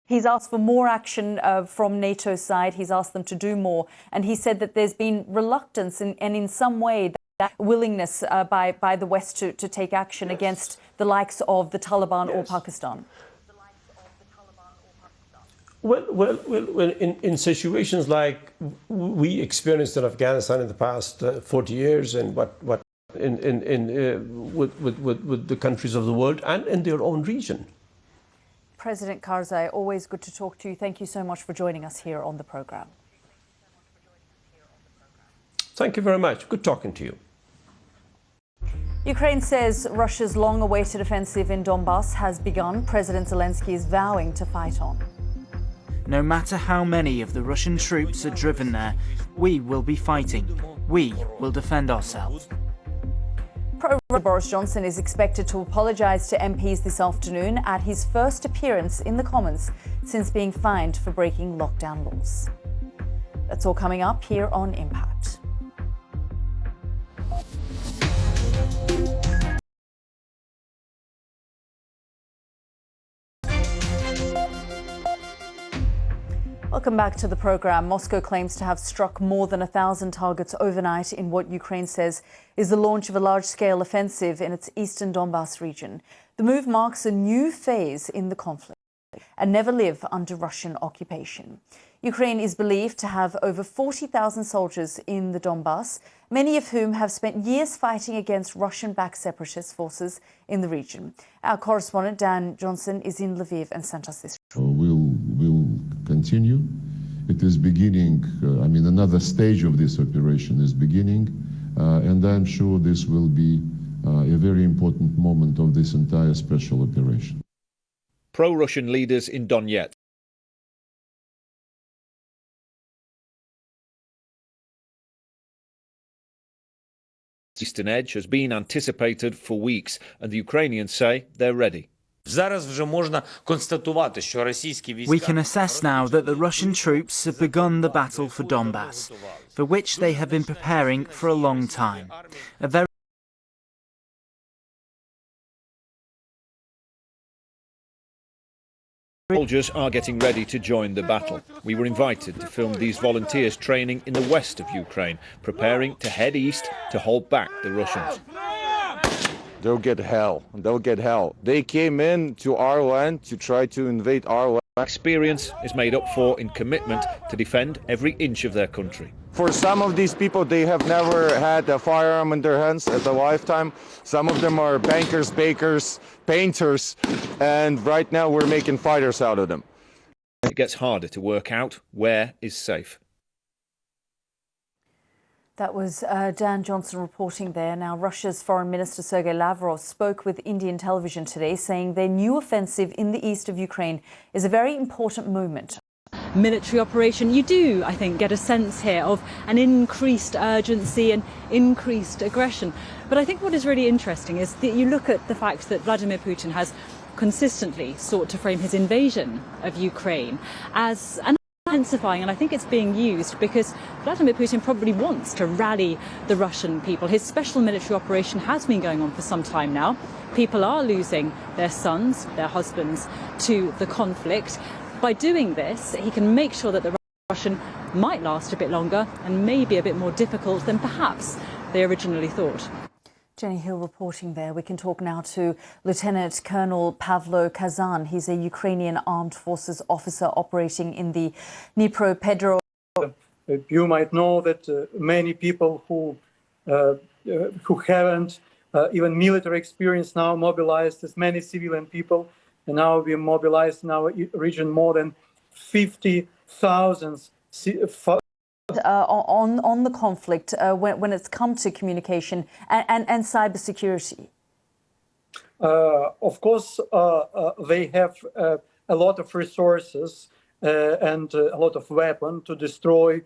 He's asked for more action from NATO's side. He's asked them to do more. And he said that there's been reluctance and in some way that willingness by the West to take action against the likes of the Taliban or Pakistan. Well, in situations like we experienced in Afghanistan in the past 40 years, and with the countries of the world and in their own region. President Karzai, always good to talk to you. Thank you so much for joining us here on the program. Thank you very much. Good talking to you. Ukraine says Russia's long-awaited offensive in Donbass has begun. President Zelensky is vowing to fight on. No matter how many of the Russian troops are driven there, we will be fighting. We will defend ourselves. Pro-Russian Boris Johnson is expected to apologise to MPs this afternoon at his first appearance in the Commons since being fined for breaking lockdown laws. That's all coming up here on Impact. Welcome back to the programme. Moscow claims to have struck more than 1,000 targets overnight in what Ukraine says is the launch of a large-scale offensive in its eastern Donbass region. The move marks a new phase in the conflict and never live under Russian occupation. Ukraine is believed to have over 40,000 soldiers in the Donbass, many of whom have spent years fighting against Russian-backed separatist forces in the region. Our correspondent Dan Johnson is in Lviv and sent us this. We'll continue. It is beginning, another stage of this operation is beginning, and I'm sure this will be a very important moment of this entire special operation. Pro-Russian leaders in Donetsk. Eastern edge has been anticipated for weeks, and the Ukrainians say they're ready. We can assess now that the Russian troops have begun the battle for Donbass, for which they have been preparing for a long time. Soldiers are getting ready to join the battle. We were invited to film these volunteers training in the west of Ukraine, preparing to head east to hold back the Russians. They'll get hell. They'll get hell. They came in to our land to try to invade our land. Experience is made up for in commitment to defend every inch of their country. For some of these people, they have never had a firearm in their hands at a lifetime. Some of them are bankers, bakers, painters, and right now we're making fighters out of them. It gets harder to work out where is safe. That was Dan Johnson reporting there. Now, Russia's Foreign Minister Sergei Lavrov spoke with Indian television today, saying their new offensive in the east of Ukraine is a very important moment. Military operation, you do, I think, get a sense here of an increased urgency and increased aggression. But I think what is really interesting is that you look at the fact that Vladimir Putin has consistently sought to frame his invasion of Ukraine as an intensifying, and I think it's being used because Vladimir Putin probably wants to rally the Russian people. His special military operation has been going on for some time now. People are losing their sons, their husbands to the conflict. By doing this, he can make sure that the Russian might last a bit longer and maybe a bit more difficult than perhaps they originally thought. Jenny Hill reporting there. We can talk now to Lieutenant Colonel Pavlo Kazan. He's a Ukrainian armed forces officer operating in the Dnipropetrovsk. You might know that many people who haven't even military experience now mobilized as many civilian people. And now we mobilized in our region more than 50,000 on the conflict when it's come to communication and cybersecurity? Of course, they have a lot of resources and a lot of weapons to destroy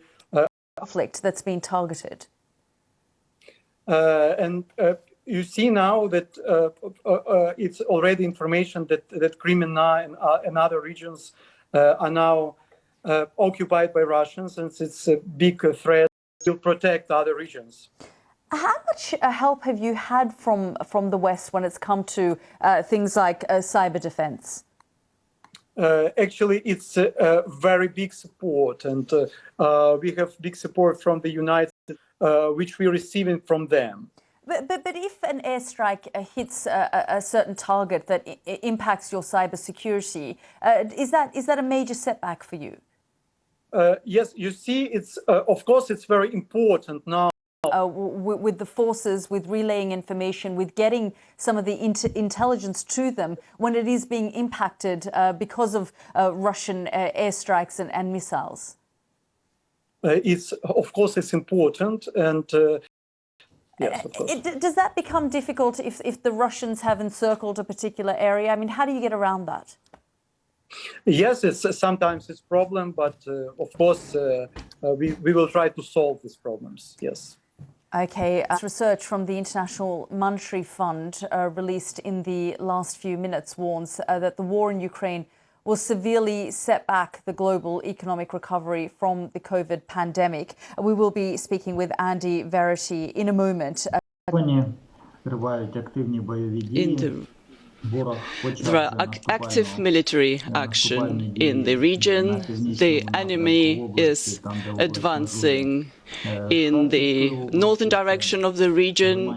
conflict that's been targeted. You see now that it's already information that Crimea and other regions are now occupied by Russians, and it's a big threat to protect other regions. How much help have you had from the West when it's come to things like cyber defense? Actually, it's a very big support, and we have big support from the United, which we're receiving from them. But if an airstrike hits a certain target that impacts your cybersecurity, is that a major setback for you? Yes, you see, it's of course it's very important now. With the forces, with relaying information, with getting some of the intelligence to them when it is being impacted because of Russian airstrikes and missiles? It's of course it's important, and yes, of course. Does that become difficult if the Russians have encircled a particular area? I mean, how do you get around that? Yes, sometimes it's a problem, but of course we will try to solve these problems. Yes. Okay, research from the International Monetary Fund released in the last few minutes warns that the war in Ukraine will severely set back the global economic recovery from the COVID pandemic. We will be speaking with Andy Verity in a moment. There are active military action in the region. The enemy is advancing in the northern direction of the region.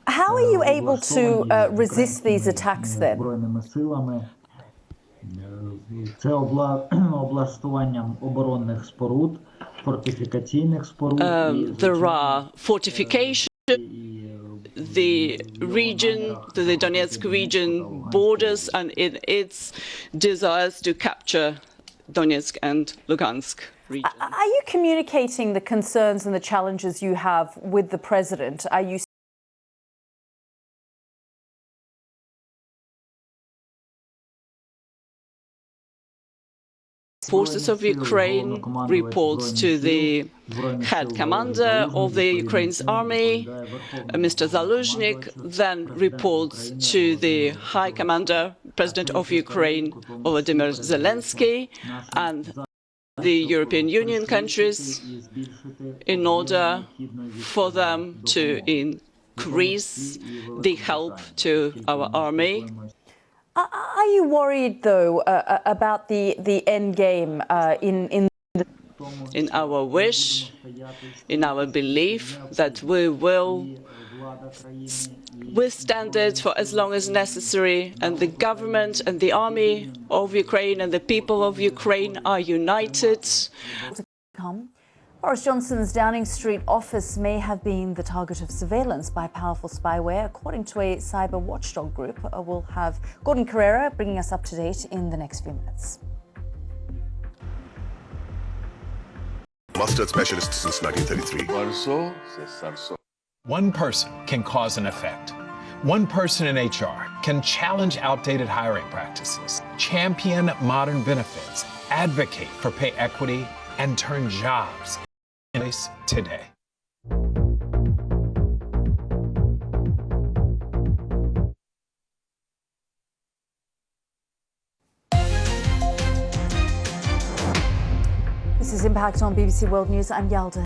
How are you able to resist these attacks then? There are fortifications. The region, the Donetsk region, borders and in its desires to capture Donetsk and Lugansk region. Are you communicating the concerns and the challenges you have with the president? Are you Forces of Ukraine reports to the head commander of the Ukraine's army, Mr. Zaluzhnik, then reports to the high commander, President of Ukraine, Volodymyr Zelensky, and the European Union countries in order for them to increase the help to our army. Are you worried, though, about the end game in our wish, in our belief that we will withstand it for as long as necessary, and the government and the army of Ukraine and the people of Ukraine are united? Boris Johnson's Downing Street office may have been the target of surveillance by powerful spyware, according to a cyber watchdog group. We'll have Gordon Carrera bringing us up to date in the next few minutes. Mustard specialist since 1933. One person can cause an effect. One person in HR can challenge outdated hiring practices, champion modern benefits, advocate for pay equity, and turn jobs in place today. This is Impact on BBC World News. I'm Yalda.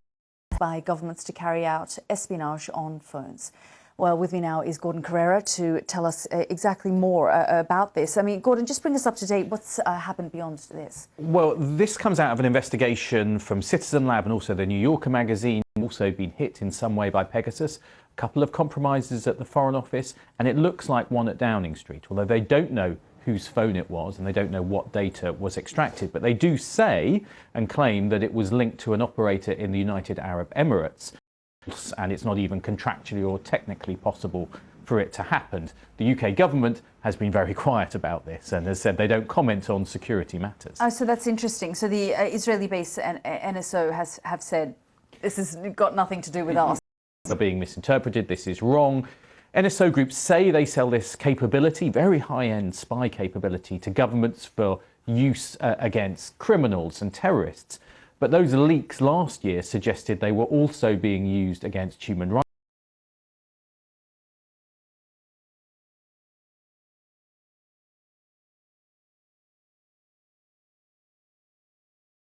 By governments to carry out espionage on phones. Well, with me now is Gordon Carrera to tell us exactly more about this. I mean, Gordon, just bring us up to date. What's happened beyond this? Well, this comes out of an investigation from Citizen Lab and also the New Yorker magazine, also been hit in some way by Pegasus. A couple of compromises at the Foreign Office, and it looks like one at Downing Street, although they don't know whose phone it was and they don't know what data was extracted. But they do say and claim that it was linked to an operator in the United Arab Emirates. And it's not even contractually or technically possible for it to happen. The UK government has been very quiet about this and has said they don't comment on security matters. Oh, so that's interesting. So the Israeli-based NSO have said this has got nothing to do with us. They're being misinterpreted. This is wrong. NSO groups say they sell this capability, very high-end spy capability, to governments for use against criminals and terrorists. But those leaks last year suggested they were also being used against human rights.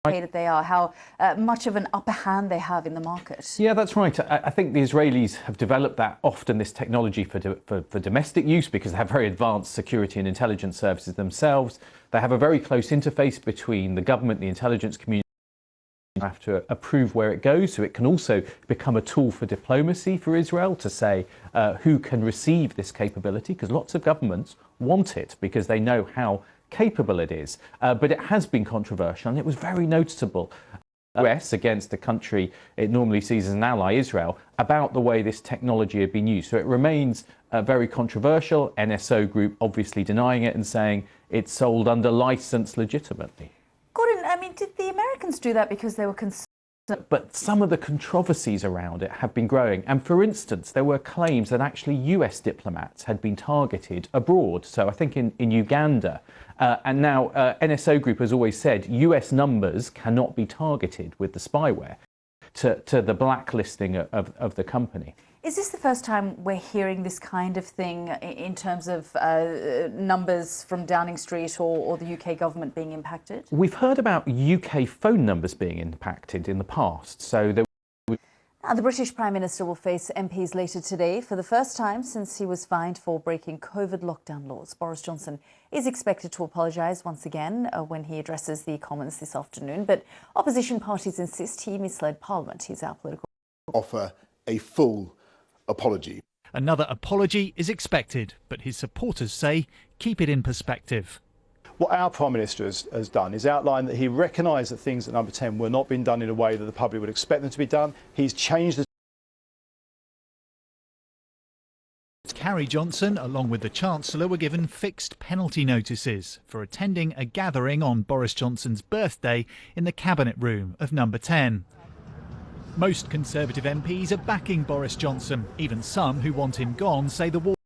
they are, how much of an upper hand they have in the market. Yeah, that's right. I think the Israelis have developed that often, this technology for domestic use, because they have very advanced security and intelligence services themselves. They have a very close interface between the government, the intelligence community. Have to approve where it goes, so it can also become a tool for diplomacy for Israel to say who can receive this capability, because lots of governments want it because they know how capable it is, but it has been controversial, and it was very noticeable. US against a country it normally sees as an ally, Israel, about the way this technology had been used. So it remains very controversial. NSO Group obviously denying it and saying it's sold under license legitimately. Gordon, I mean, did the Americans do that because they were concerned? But some of the controversies around it have been growing. And for instance, there were claims that actually US diplomats had been targeted abroad. So I think in Uganda. And now NSO Group has always said US numbers cannot be targeted with the spyware to the blacklisting of the company. Is this the first time we're hearing this kind of thing in terms of numbers from Downing Street or the UK government being impacted? We've heard about UK phone numbers being impacted in the past. So Now, the British Prime Minister will face MPs later today for the first time since he was fined for breaking COVID lockdown laws. Boris Johnson is expected to apologise once again when he addresses the Commons this afternoon, but opposition parties insist he misled Parliament. He's our political Offer a full apology. Another apology is expected, but his supporters say keep it in perspective. What our Prime Minister has done is outlined that he recognised that things at Number 10 were not being done in a way that the public would expect them to be done. He's changed the... Carrie Johnson, along with the Chancellor, were given fixed penalty notices for attending a gathering on Boris Johnson's birthday in the Cabinet Room of Number 10. Most Conservative MPs are backing Boris Johnson. Even some who want him gone say the war...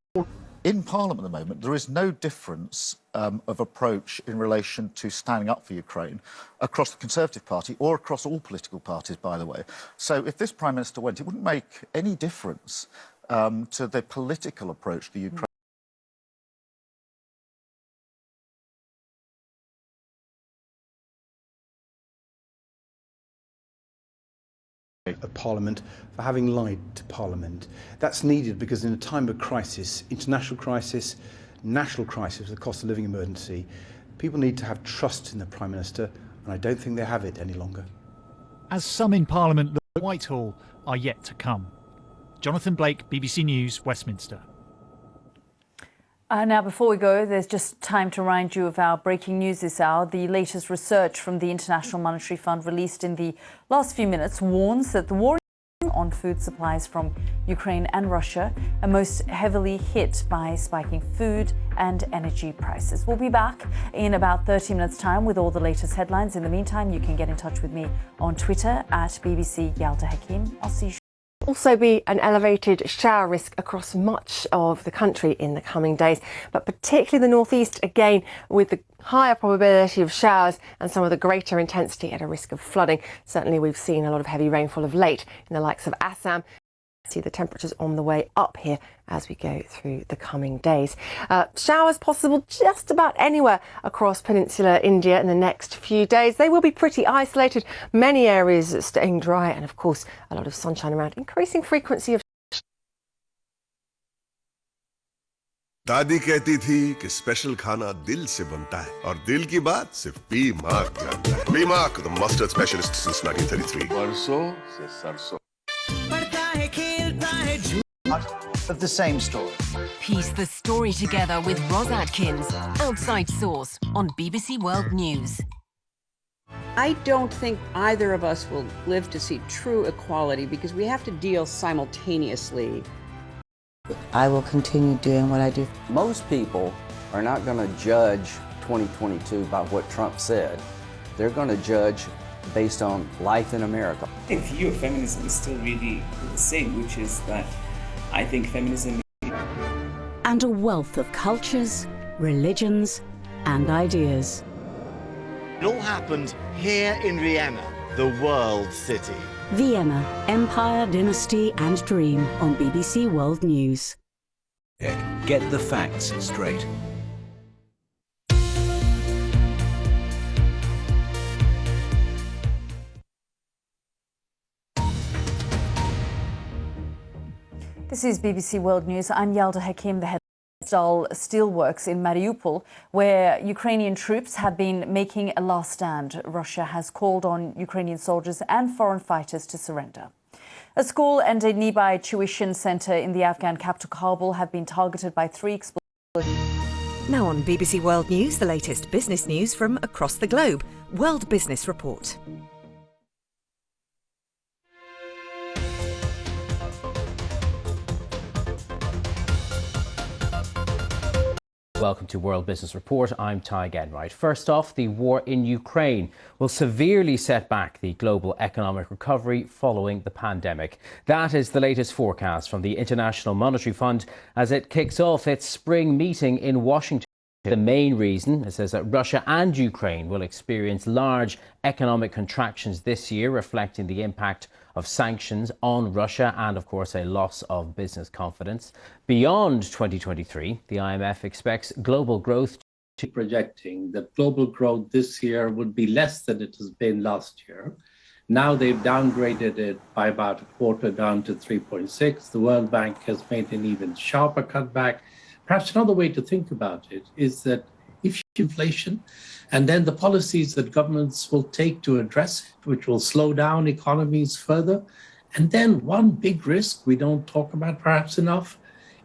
In Parliament at the moment, there is no difference of approach in relation to standing up for Ukraine across the Conservative Party or across all political parties, by the way. So if this Prime Minister went, it wouldn't make any difference to the political approach to Ukraine. Of Parliament for having lied to Parliament. That's needed because in a time of crisis, international crisis, national crisis, the cost of living emergency, people need to have trust in the Prime Minister, and I don't think they have it any longer. As some in Parliament look at Whitehall are yet to come. Jonathan Blake, BBC News, Westminster. Now, before we go, there's just time to remind you of our breaking news this hour. The latest research from the International Monetary Fund released in the last few minutes warns that the war on food supplies from Ukraine and Russia are most heavily hit by spiking food and energy prices. We'll be back in about 30 minutes' time with all the latest headlines. In the meantime, you can get in touch with me on Twitter at BBC Yalda Hakim. I'll see you. Also be an elevated shower risk across much of the country in the coming days, but particularly the northeast, again with the higher probability of showers and some of the greater intensity at a risk of flooding. Certainly we've seen a lot of heavy rainfall of late in the likes of Assam. See the temperatures on the way up here as we go through the coming days. Showers possible just about anywhere across peninsular India in the next few days. They will be pretty isolated, many areas staying dry, and of course a lot of sunshine around, increasing frequency of... दादी कहती थी कि special खाना दिल से बनता है और दिल की बात सिर्फ पी मार्क जानता है. Pee Mark, the mustard specialist since 1933. बरसों से सरसों. Of the same story. Piece the story together with Ros Atkins, Outside Source on BBC World News. I don't think either of us will live to see true equality because we have to deal simultaneously. I will continue doing what I do. Most people are not going to judge 2022 by what Trump said. They're going to judge based on life in America. The view of feminism is still really the same, which is that I think feminism... And a wealth of cultures, religions and ideas. It all happened here in Vienna, the world city. Vienna, Empire, Dynasty and Dream on BBC World News. Get the facts straight. This is BBC World News. I'm Yalda Hakim. The head of steelworks in Mariupol, where Ukrainian troops have been making a last stand. Russia has called on Ukrainian soldiers and foreign fighters to surrender. A school and a nearby tuition centre in the Afghan capital Kabul have been targeted by 3 explosions. Now on BBC World News, the latest business news from across the globe. World Business Report. Welcome to World Business Report. I'm Ty Genwright. First off, the war in Ukraine will severely set back the global economic recovery following the pandemic. That is the latest forecast from the International Monetary Fund as it kicks off its spring meeting in Washington. The main reason, it says, that Russia and Ukraine will experience large economic contractions this year, reflecting the impact of sanctions on Russia and, of course, a loss of business confidence. Beyond 2023, the IMF expects global growth to projecting that global growth this year would be less than it has been last year. Now they've downgraded it by about a quarter down to 3.6. The World Bank has made an even sharper cutback. Perhaps another way to think about it is that if inflation and then the policies that governments will take to address it, which will slow down economies further. And then one big risk we don't talk about perhaps enough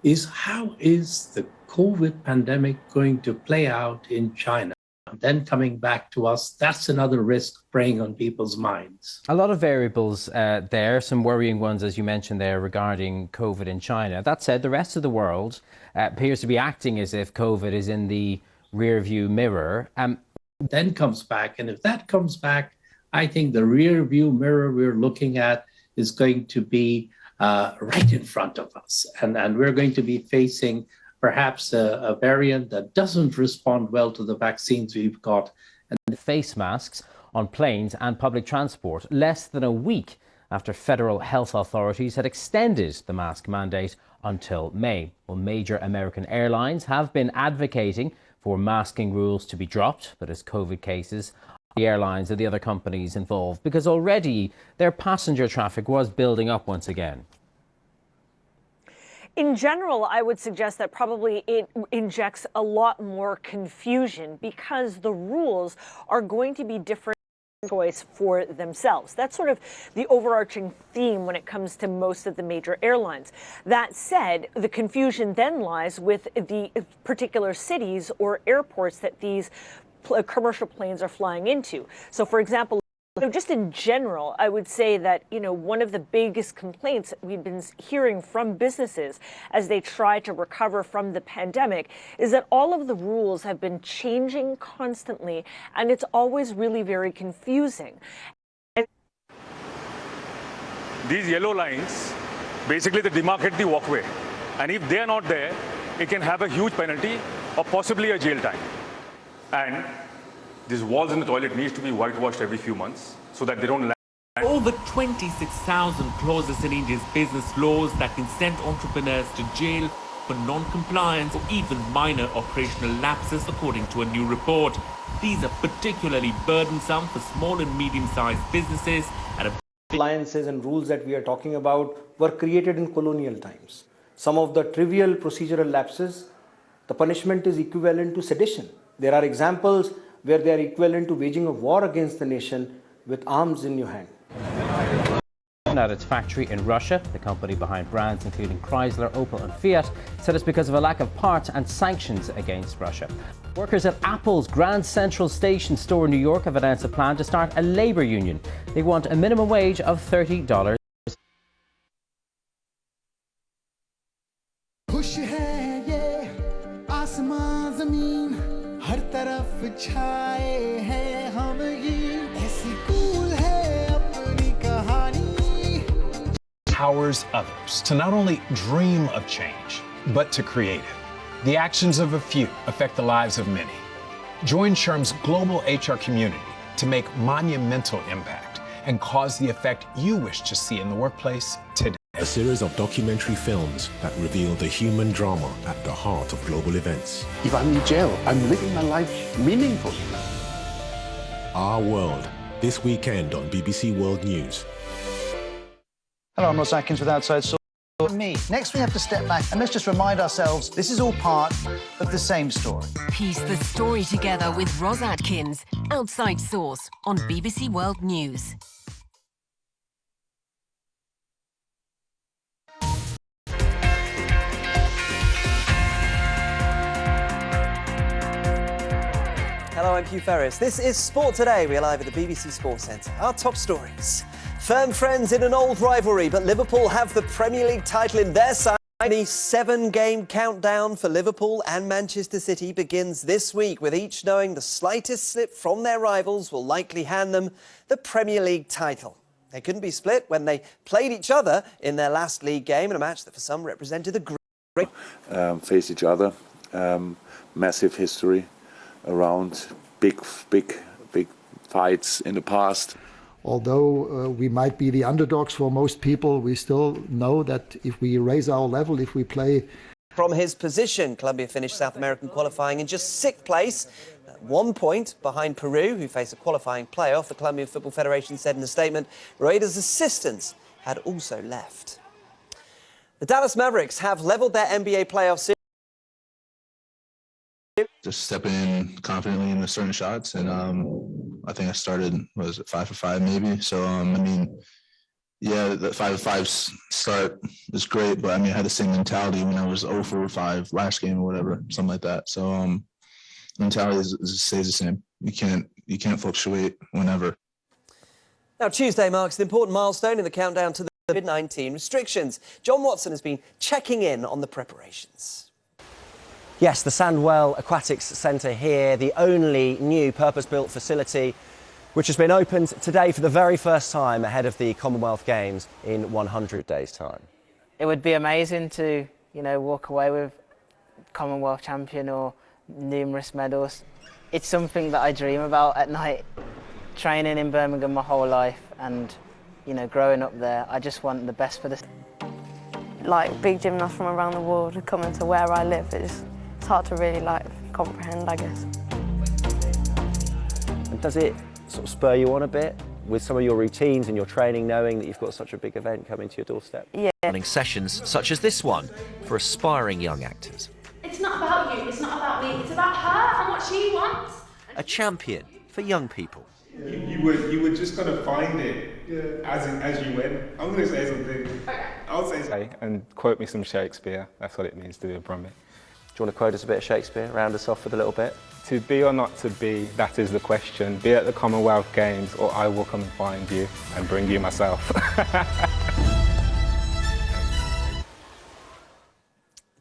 is how is the COVID pandemic going to play out in China? And then coming back to us, that's another risk preying on people's minds. A lot of variables there, some worrying ones, as you mentioned there, regarding COVID in China. That said, the rest of the world appears to be acting as if COVID is in the rear view mirror. Then comes back, and if that comes back, I think the rear view mirror we're looking at is going to be right in front of us. And we're going to be facing perhaps a variant that doesn't respond well to the vaccines we've got. And face masks on planes and public transport less than a week after federal health authorities had extended the mask mandate until May. Well, major American airlines have been advocating for masking rules to be dropped, but as COVID cases, the airlines and the other companies involved, because already their passenger traffic was building up once again. In general, I would suggest that probably it injects a lot more confusion because the rules are going to be different choice for themselves. That's sort of the overarching theme when it comes to most of the major airlines. That said, the confusion then lies with the particular cities or airports that these commercial planes are flying into. So, for example, just in general, I would say that, one of the biggest complaints that we've been hearing from businesses as they try to recover from the pandemic is that all of the rules have been changing constantly, and it's always really very confusing. These yellow lines, basically they demarcate the walkway. And if they're not there, it can have a huge penalty or possibly a jail time. And these walls in the toilet needs to be whitewashed every few months so that they don't land. Over 26,000 clauses in India's business laws that can send entrepreneurs to jail for non-compliance or even minor operational lapses, according to a new report. These are particularly burdensome for small and medium-sized businesses. Alliances and rules that we are talking about were created in colonial times. Some of the trivial procedural lapses, the punishment is equivalent to sedition. There are examples where they are equivalent to waging a war against the nation with arms in your hand. At its factory in Russia, the company behind brands including Chrysler, Opel and Fiat said it's because of a lack of parts and sanctions against Russia. Workers at Apple's Grand Central Station store in New York have announced a plan to start a labor union. They want a minimum wage of $30. Empowers others to not only dream of change, but to create it. The actions of a few affect the lives of many. Join SHRM's global HR community to make monumental impact and cause the effect you wish to see in the workplace today. A series of documentary films that reveal the human drama at the heart of global events. If I'm in jail, I'm living my life meaningfully. Our World, this weekend on BBC World News. Hello, I'm Ross Atkins with Outside Source. Me. Next, we have to step back and let's just remind ourselves this is all part of the same story. Piece the story together with Ros Atkins, Outside Source on BBC World News. Hello, I'm Hugh Ferris. This is Sport Today. We're live at the BBC Sports Centre. Our top stories. Firm friends in an old rivalry, but Liverpool have the Premier League title in their sights. The 7-game countdown for Liverpool and Manchester City begins this week, with each knowing the slightest slip from their rivals will likely hand them the Premier League title. They couldn't be split when they played each other in their last league game in a match that for some represented the great... Face each other, massive history around, big fights in the past. Although we might be the underdogs for most people, we still know that if we raise our level, if we play... From his position, Colombia finished South American qualifying in just 6th place, 1 point behind Peru, who face a qualifying playoff. The Colombian Football Federation said in a statement, Rueda's assistants had also left. The Dallas Mavericks have levelled their NBA playoff series. Just stepping in confidently into certain shots, and I think I started, 5 for 5 maybe. So I mean, yeah, the 5 for 5 start is great, but I mean, I had the same mentality when I was 0 for 5 last game or whatever, something like that. So mentality stays the same. You can't fluctuate whenever. Now Tuesday marks an important milestone in the countdown to the COVID-19 restrictions. John Watson has been checking in on the preparations. Yes, the Sandwell Aquatics Centre here, the only new purpose-built facility which has been opened today for the very first time ahead of the Commonwealth Games in 100 days' time. It would be amazing to, walk away with Commonwealth champion or numerous medals. It's something that I dream about at night. Training in Birmingham my whole life and, growing up there, I just want the best for this. Like big gymnasts from around the world coming to where I live, it's hard to really comprehend, I guess. And does it sort of spur you on a bit with some of your routines and your training, knowing that you've got such a big event coming to your doorstep? Yeah. Running sessions such as this one for aspiring young actors. It's not about you, it's not about me, it's about her and what she wants. A champion for young people. You were just going to find it as you went. I'm going to say something. Okay. I'll say something. And quote me some Shakespeare. That's what it means to be a Brummie. Do you want to quote us a bit of Shakespeare, round us off with a little bit? To be or not to be, that is the question. Be at the Commonwealth Games or I will come and find you and bring you myself.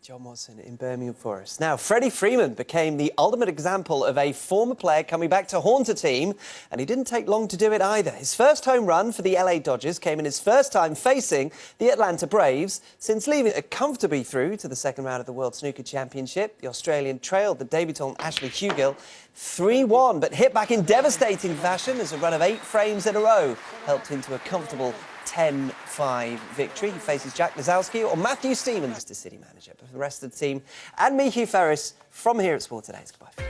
John Watson in Birmingham for us. Now, Freddie Freeman became the ultimate example of a former player coming back to haunt a team, and he didn't take long to do it either. His first home run for the LA Dodgers came in his first time facing the Atlanta Braves since leaving it comfortably through to the second round of the World Snooker Championship. The Australian trailed the debutant Ashley Hugill 3-1, but hit back in devastating fashion as a run of 8 frames in a row helped into a comfortable 10-5 victory. He faces Jack Lazowski or Matthew Stevens, the city manager. But for the rest of the team and me, Hugh Ferris, from here at Sport Today, it's goodbye for now.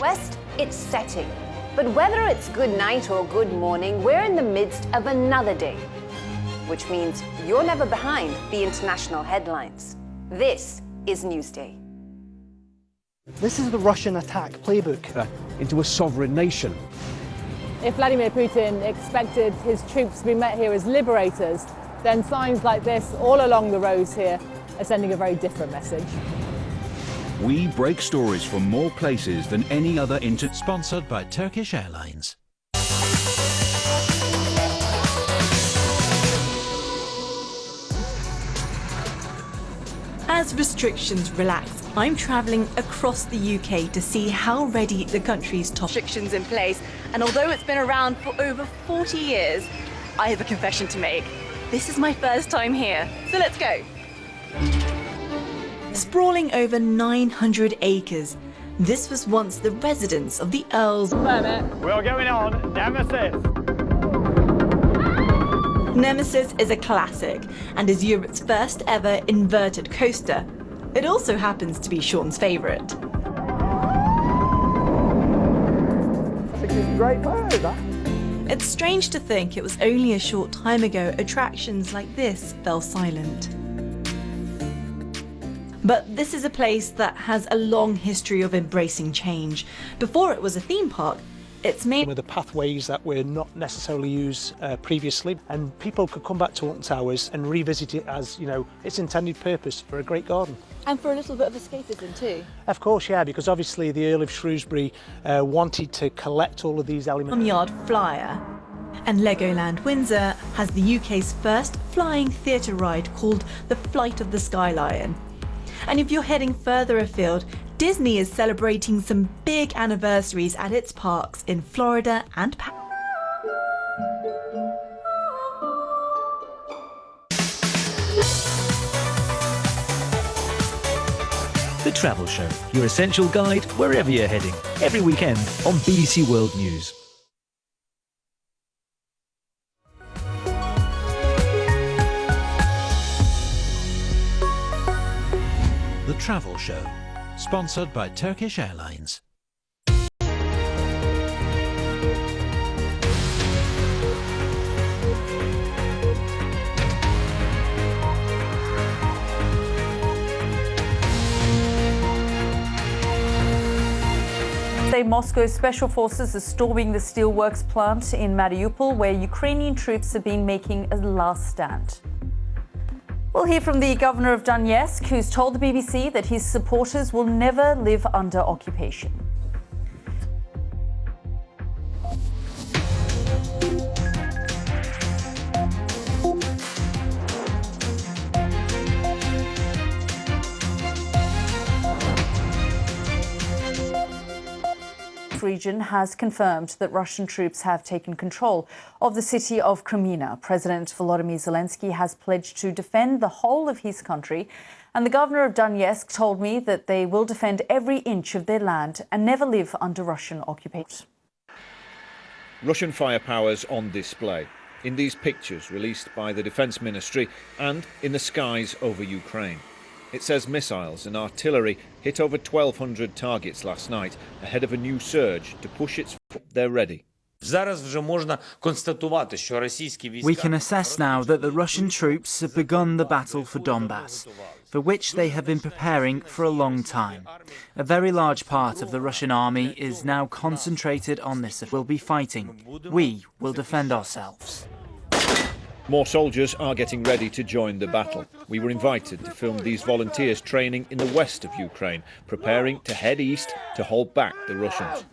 West, it's setting. But whether it's good night or good morning, we're in the midst of another day, which means you're never behind the international headlines. This is Newsday. This is the Russian attack playbook into a sovereign nation. If Vladimir Putin expected his troops to be met here as liberators, then signs like this all along the roads here are sending a very different message. We break stories from more places than any other Sponsored by Turkish Airlines. As restrictions relax, I'm travelling across the UK to see how ready the country's top restrictions in place. And although it's been around for over 40 years, I have a confession to make. This is my first time here, so let's go. Sprawling over 900 acres, this was once the residence of the Earls. We're going on Nemesis. Nemesis is a classic and is Europe's first ever inverted coaster. It also happens to be Sean's favourite. That's a great word, that. It's strange to think it was only a short time ago attractions like this fell silent. But this is a place that has a long history of embracing change. Before it was a theme park, it's made with the pathways that were not necessarily used previously, and people could come back to Alton Towers and revisit it as, you know, its intended purpose for a great garden. And for a little bit of escapism too. Of course, yeah, because obviously the Earl of Shrewsbury wanted to collect all of these elements. Yard flyer. And Legoland Windsor has the UK's first flying theatre ride called the Flight of the Sky Lion. And if you're heading further afield, Disney is celebrating some big anniversaries at its parks in Florida and The Travel Show, your essential guide wherever you're heading, every weekend on BBC World News. The Travel Show, sponsored by Turkish Airlines. Moscow's special forces are storming the steelworks plant in Mariupol, where Ukrainian troops have been making a last stand. We'll hear from the governor of Donetsk, who's told the BBC that his supporters will never live under occupation. Region has confirmed that Russian troops have taken control of the city of Kreminna. President Volodymyr Zelensky has pledged to defend the whole of his country, and the governor of Donetsk told me that they will defend every inch of their land and never live under Russian occupation. Russian firepower's on display in these pictures released by the Defence Ministry and in the skies over Ukraine. It says missiles and artillery hit over 1,200 targets last night ahead of a new surge to push its... They're ready. We can assess now that the Russian troops have begun the battle for Donbass, for which they have been preparing for a long time. A very large part of the Russian army is now concentrated on this. We'll be fighting. We will defend ourselves. More soldiers are getting ready to join the battle. We were invited to film these volunteers training in the west of Ukraine, preparing to head east to hold back the Russians.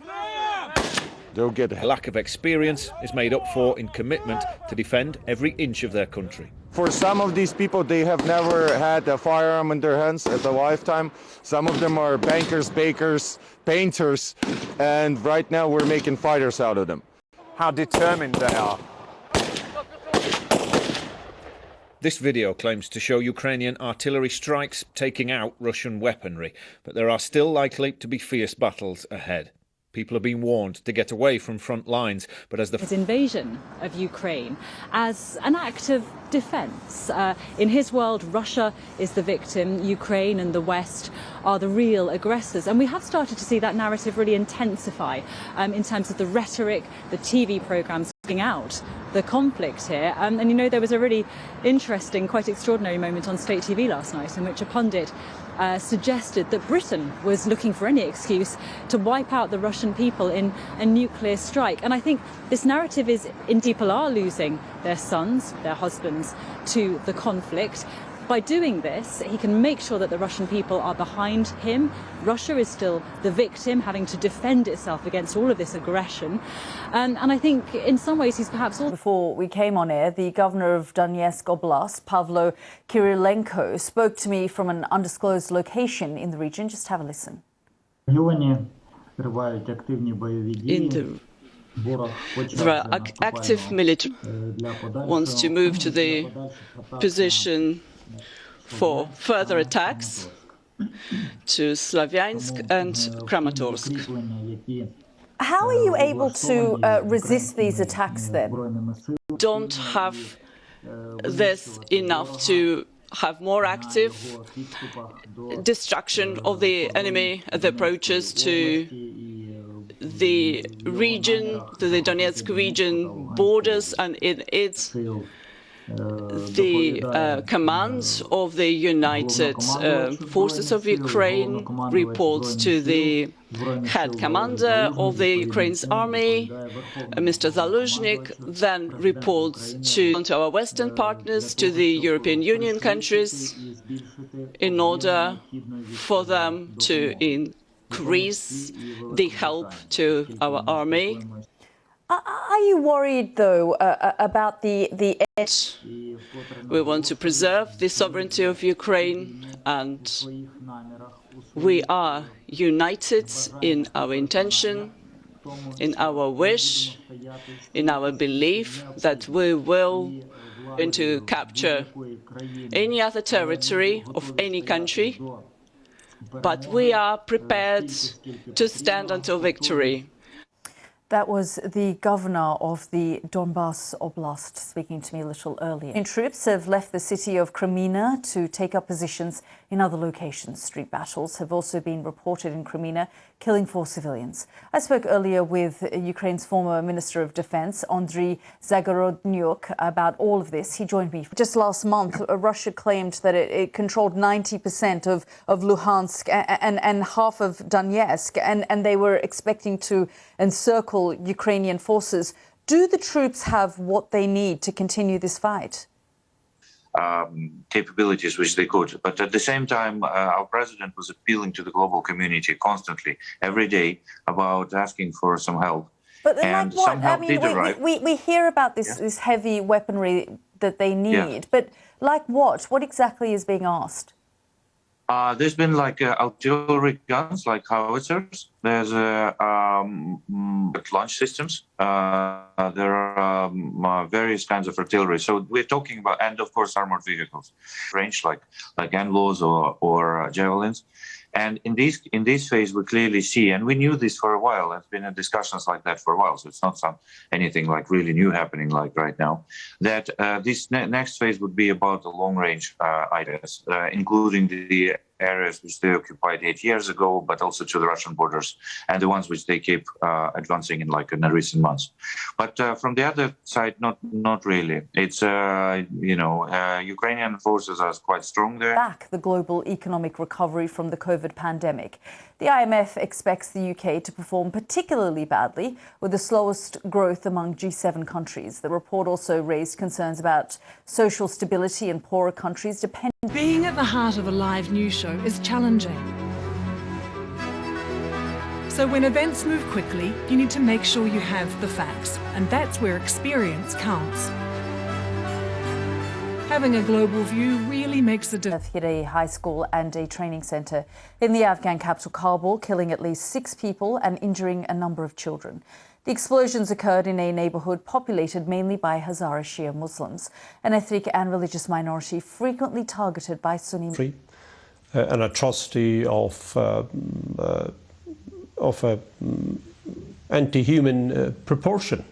A lack of experience is made up for in commitment to defend every inch of their country. For some of these people, they have never had a firearm in their hands at a lifetime. Some of them are bankers, bakers, painters, and right now we're making fighters out of them. How determined they are. This video claims to show Ukrainian artillery strikes taking out Russian weaponry, but there are still likely to be fierce battles ahead. People are being warned to get away from front lines, but as the invasion of Ukraine as an act of defence. In his world, Russia is the victim, Ukraine and the West are the real aggressors. And we have started to see that narrative really intensify in terms of the rhetoric, the TV programmes out the conflict here. And you know, there was a really interesting, quite extraordinary moment on state TV last night in which a pundit suggested that Britain was looking for any excuse to wipe out the Russian people in a nuclear strike. And I think this narrative is, people are losing their sons, their husbands to the conflict. By doing this, he can make sure that the Russian people are behind him. Russia is still the victim, having to defend itself against all of this aggression. And I think in some ways he's perhaps... Before we came on air, the governor of Donetsk Oblast, Pavlo Kyrylenko, spoke to me from an undisclosed location in the region. Just have a listen. There are active military wants to move to the position for further attacks to Slavyansk and Kramatorsk. How are you able to resist these attacks then? Don't have this enough to have more active destruction of the enemy at the approaches to the region, to the Donetsk region borders, and it's the commands of the United Forces of Ukraine reports to the head commander of the Ukraine's army, Mr. Zaluzhnik, then reports to our Western partners, to the European Union countries, in order for them to increase the help to our army. Are you worried, though, about the edge? We want to preserve the sovereignty of Ukraine, and we are united in our intention, in our wish, in our belief that we will to capture any other territory of any country, but we are prepared to stand until victory. That was the governor of the Donbas Oblast speaking to me a little earlier. Troops have left the city of Kreminna to take up positions in other locations. Street battles have also been reported in Kreminna, killing 4 civilians. I spoke earlier with Ukraine's former Minister of Defense, Andriy Zagorodnyuk, about all of this. He joined me. Just last month, Russia claimed that it controlled 90% of Luhansk and half of Donetsk, and they were expecting to encircle Ukrainian forces. Do the troops have what they need to continue this fight? Capabilities which they could. But at the same time, our president was appealing to the global community constantly, every day, about asking for some help. But and like what? I mean, we hear about this heavy weaponry that they need, but like what? What exactly is being asked? There's been like artillery guns, like howitzers. There's launch systems. There are various kinds of artillery. So we're talking about, and of course, armored vehicles, range like NLAWs or javelins. And in this phase, we clearly see, and we knew this for a while. There's been discussions like that for a while, so it's not anything like really new happening like right now. That this next phase would be about the long-range items, including the areas which they occupied 8 years ago, but also to the Russian borders, and the ones which they keep advancing in the recent months. But from the other side, not really. It's Ukrainian forces are quite strong there. Back the global economic recovery from the COVID pandemic. The IMF expects the UK to perform particularly badly, with the slowest growth among G7 countries. The report also raised concerns about social stability in poorer countries depending. Being at the heart of a live news show is challenging. So when events move quickly, you need to make sure you have the facts, and that's where experience counts. Having a global view really makes a difference. Hit a high school and a training centre in the Afghan capital Kabul, killing at least 6 people and injuring a number of children. The explosions occurred in a neighbourhood populated mainly by Hazara Shia Muslims, an ethnic and religious minority frequently targeted by Sunni. An atrocity of anti-human proportion.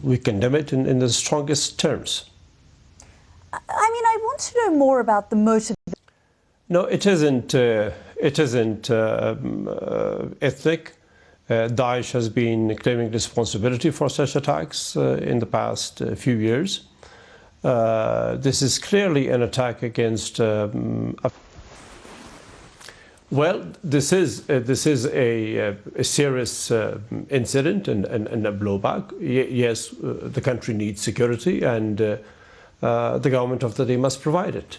We condemn it in the strongest terms. I mean, I want to know more about the motive. No, it isn't. Ethnic. Daesh has been claiming responsibility for such attacks in the past few years. This is clearly an attack against. Well, this is a serious incident and a blowback. Yes, the country needs security, and the government of the day must provide it.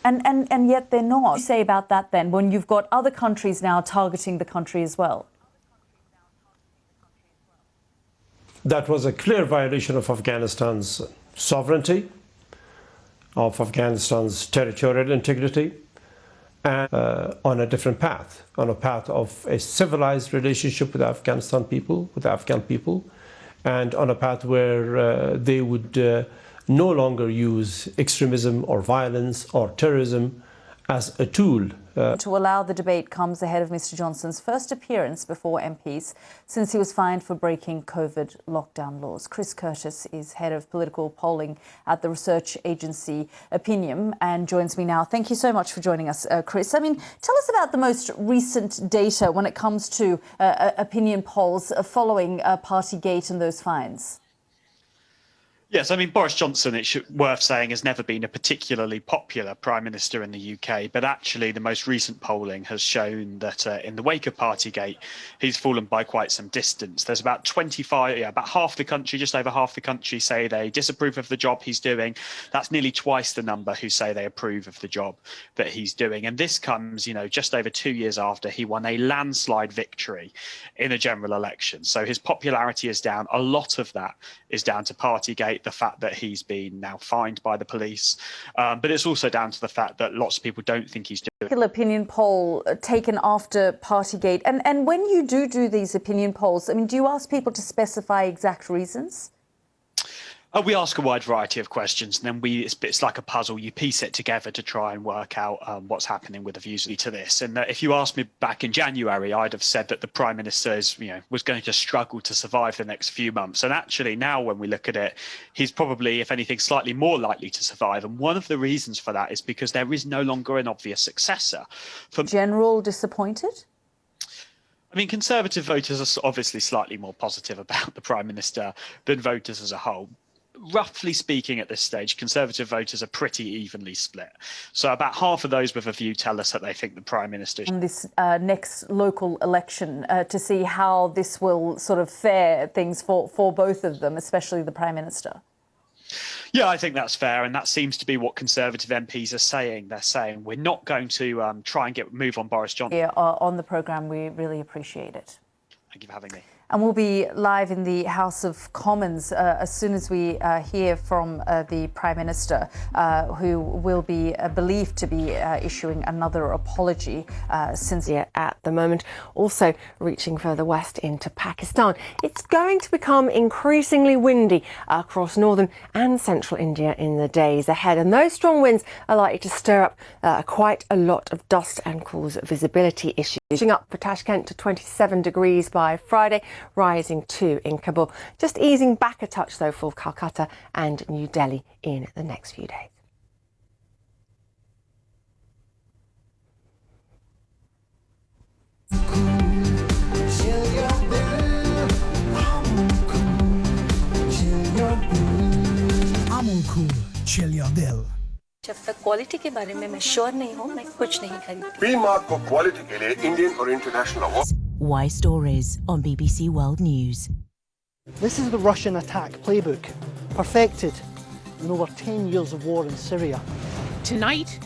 And yet they're not. What do you say about that then, when you've got other countries now targeting the country as well? That was a clear violation of Afghanistan's sovereignty, of Afghanistan's territorial integrity, and on a different path, on a path of a civilized relationship with Afghanistan people, with the Afghan people, and on a path where they would no longer use extremism or violence or terrorism as a tool. To allow the debate comes ahead of Mr Johnson's first appearance before MPs since he was fined for breaking COVID lockdown laws. Chris Curtis is head of political polling at the research agency Opinion and joins me now. Thank you so much for joining us, Chris. I mean, tell us about the most recent data when it comes to opinion polls following Partygate and those fines. Yes, I mean, Boris Johnson, it's worth saying, has never been a particularly popular Prime Minister in the UK, but actually the most recent polling has shown that in the wake of Partygate, he's fallen by quite some distance. There's about about half the country, just over half the country, say they disapprove of the job he's doing. That's nearly twice the number who say they approve of the job that he's doing. And this comes, just over 2 years after he won a landslide victory in a general election. So his popularity is down. A lot of that is down to Partygate, the fact that he's been now fined by the police, but it's also down to the fact that lots of people don't think he's doing. Opinion poll taken after Partygate, and when you do these opinion polls, I mean, do you ask people to specify exact reasons? We ask a wide variety of questions, and then it's like a puzzle. You piece it together to try and work out what's happening with the views to this. And if you asked me back in January, I'd have said that the Prime Minister was going to struggle to survive the next few months. And actually now when we look at it, he's probably, if anything, slightly more likely to survive. And one of the reasons for that is because there is no longer an obvious successor. General disappointed? I mean, Conservative voters are obviously slightly more positive about the Prime Minister than voters as a whole. Roughly speaking, at this stage, Conservative voters are pretty evenly split. So about half of those with a view tell us that they think the Prime Minister... On this next local election, to see how this will sort of fare things for both of them, especially the Prime Minister. Yeah, I think that's fair, and that seems to be what Conservative MPs are saying. They're saying we're not going to try and move on Boris Johnson. Here on the programme, we really appreciate it. Thank you for having me. And we'll be live in the House of Commons as soon as we hear from the Prime Minister, who will be believed to be issuing another apology since... At the moment, also reaching further west into Pakistan. It's going to become increasingly windy across northern and central India in the days ahead. And those strong winds are likely to stir up quite a lot of dust and cause visibility issues. Pushing up for Tashkent to 27 degrees by Friday, rising 2 in Kabul. Just easing back a touch, though, for Calcutta and New Delhi in the next few days. जब तक quality के बारे में मैं sure नहीं हूँ, मैं कुछ नहीं खरीदती। प्रीमार्क को क्वालिटी के लिए इंडियन और international award. Why Stories on BBC World News. This is the Russian attack playbook, perfected in over 10 years of war in Syria. Tonight,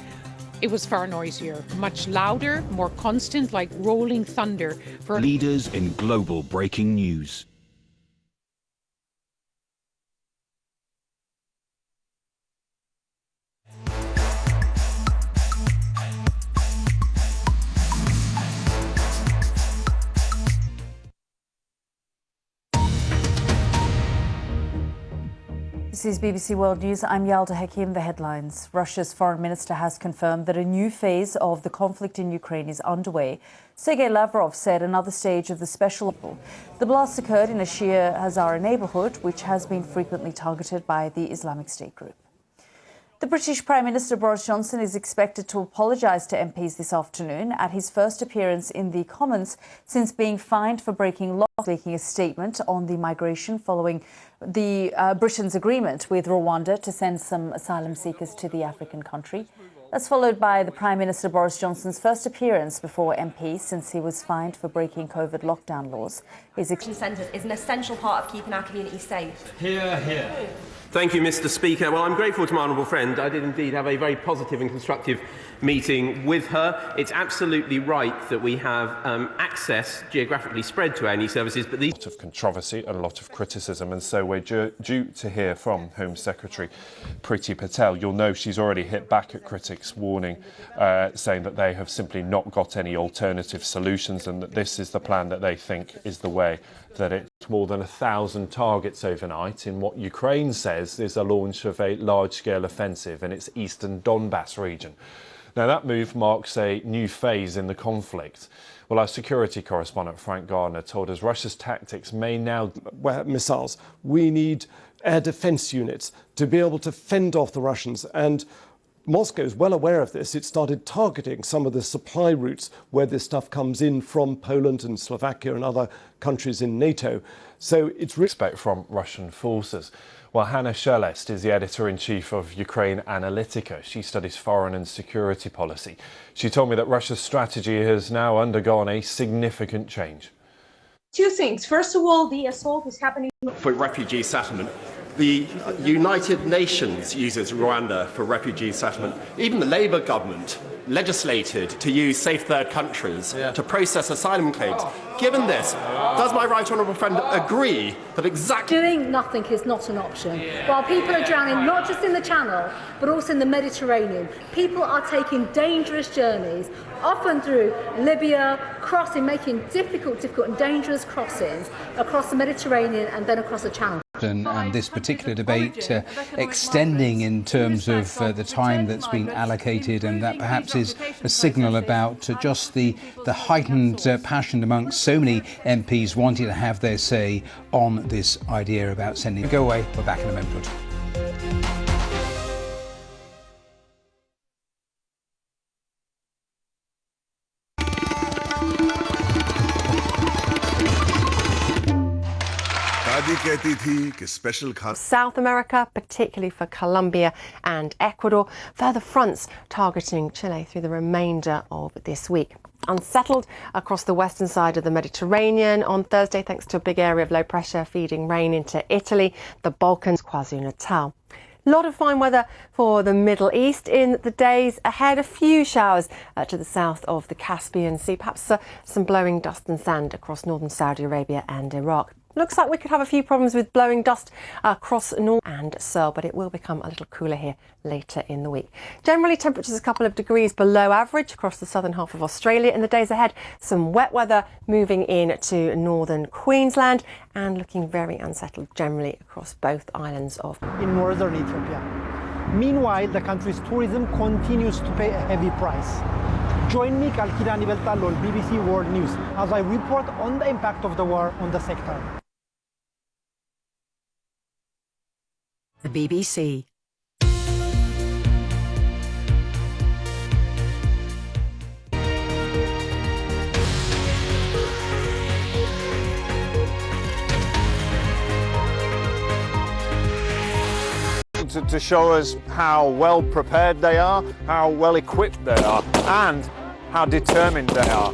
it was far noisier, much louder, more constant, like rolling thunder. For leaders in global breaking news. This is BBC World News. I'm Yalda Hakim. The headlines. Russia's foreign minister has confirmed that a new phase of the conflict in Ukraine is underway. Sergei Lavrov said another stage of the special... The blast occurred in a Shia Hazara neighbourhood, which has been frequently targeted by the Islamic State group. The British Prime Minister Boris Johnson is expected to apologise to MPs this afternoon at his first appearance in the Commons since being fined for breaking law, making a statement on the migration following the Britain's agreement with Rwanda to send some asylum seekers to the African country. That's followed by the Prime Minister Boris Johnson's first appearance before MPs since he was fined for breaking COVID lockdown laws. His centres is an essential part of keeping our communities safe. Hear, hear. Thank you, Mr. Speaker. Well, I'm grateful to my honourable friend. I did indeed have a very positive and constructive meeting with her. It's absolutely right that we have access geographically spread to our new services, but these... A lot of controversy and a lot of criticism, and so we're due to hear from Home Secretary Priti Patel. You'll know she's already hit back at critics, warning, saying that they have simply not got any alternative solutions and that this is the plan that they think is the way. That it's more than 1,000 targets overnight in what Ukraine says is a launch of a large-scale offensive in its eastern Donbass region. Now, that move marks a new phase in the conflict. Well, our security correspondent, Frank Gardner, told us Russia's tactics may now... missiles. We need air defence units to be able to fend off the Russians. And Moscow is well aware of this. It started targeting some of the supply routes where this stuff comes in from Poland and Slovakia and other countries in NATO. So it's... Respect from Russian forces. Well, Hannah Shelest is the editor-in-chief of Ukraine Analytica. She studies foreign and security policy. She told me that Russia's strategy has now undergone a significant change. Two things. First of all, the assault is happening for refugee settlement. The United Nations uses Rwanda for refugee settlement. Even the Labour government legislated to use safe third countries to process asylum claims. Given this, does my right honourable friend agree that exactly... Doing nothing is not an option. While people are drowning not just in the Channel, but also in the Mediterranean, people are taking dangerous journeys, often through Libya, crossing, making difficult and dangerous crossings across the Mediterranean and then across the Channel. And this particular debate extending in terms of the time that's been allocated, and that perhaps is a signal about just the heightened passion amongst so many MPs wanting to have their say on this idea about sending. Go away, we're back in a moment or two. South America, particularly for Colombia and Ecuador, further fronts targeting Chile through the remainder of this week. Unsettled across the western side of the Mediterranean on Thursday, thanks to a big area of low pressure feeding rain into Italy, the Balkans, KwaZulu-Natal. A lot of fine weather for the Middle East in the days ahead. A few showers to the south of the Caspian Sea, perhaps some blowing dust and sand across northern Saudi Arabia and Iraq. Looks like we could have a few problems with blowing dust across North and Searle, but it will become a little cooler here later in the week. Generally, temperatures a couple of degrees below average across the southern half of Australia. In the days ahead, some wet weather moving in to northern Queensland and looking very unsettled generally across both islands of... in northern Ethiopia. Meanwhile, the country's tourism continues to pay a heavy price. Join me, Kalkirani Beltallo, on BBC World News, as I report on the impact of the war on the sector. The BBC. To show us how well prepared they are, how well equipped they are, and how determined they are.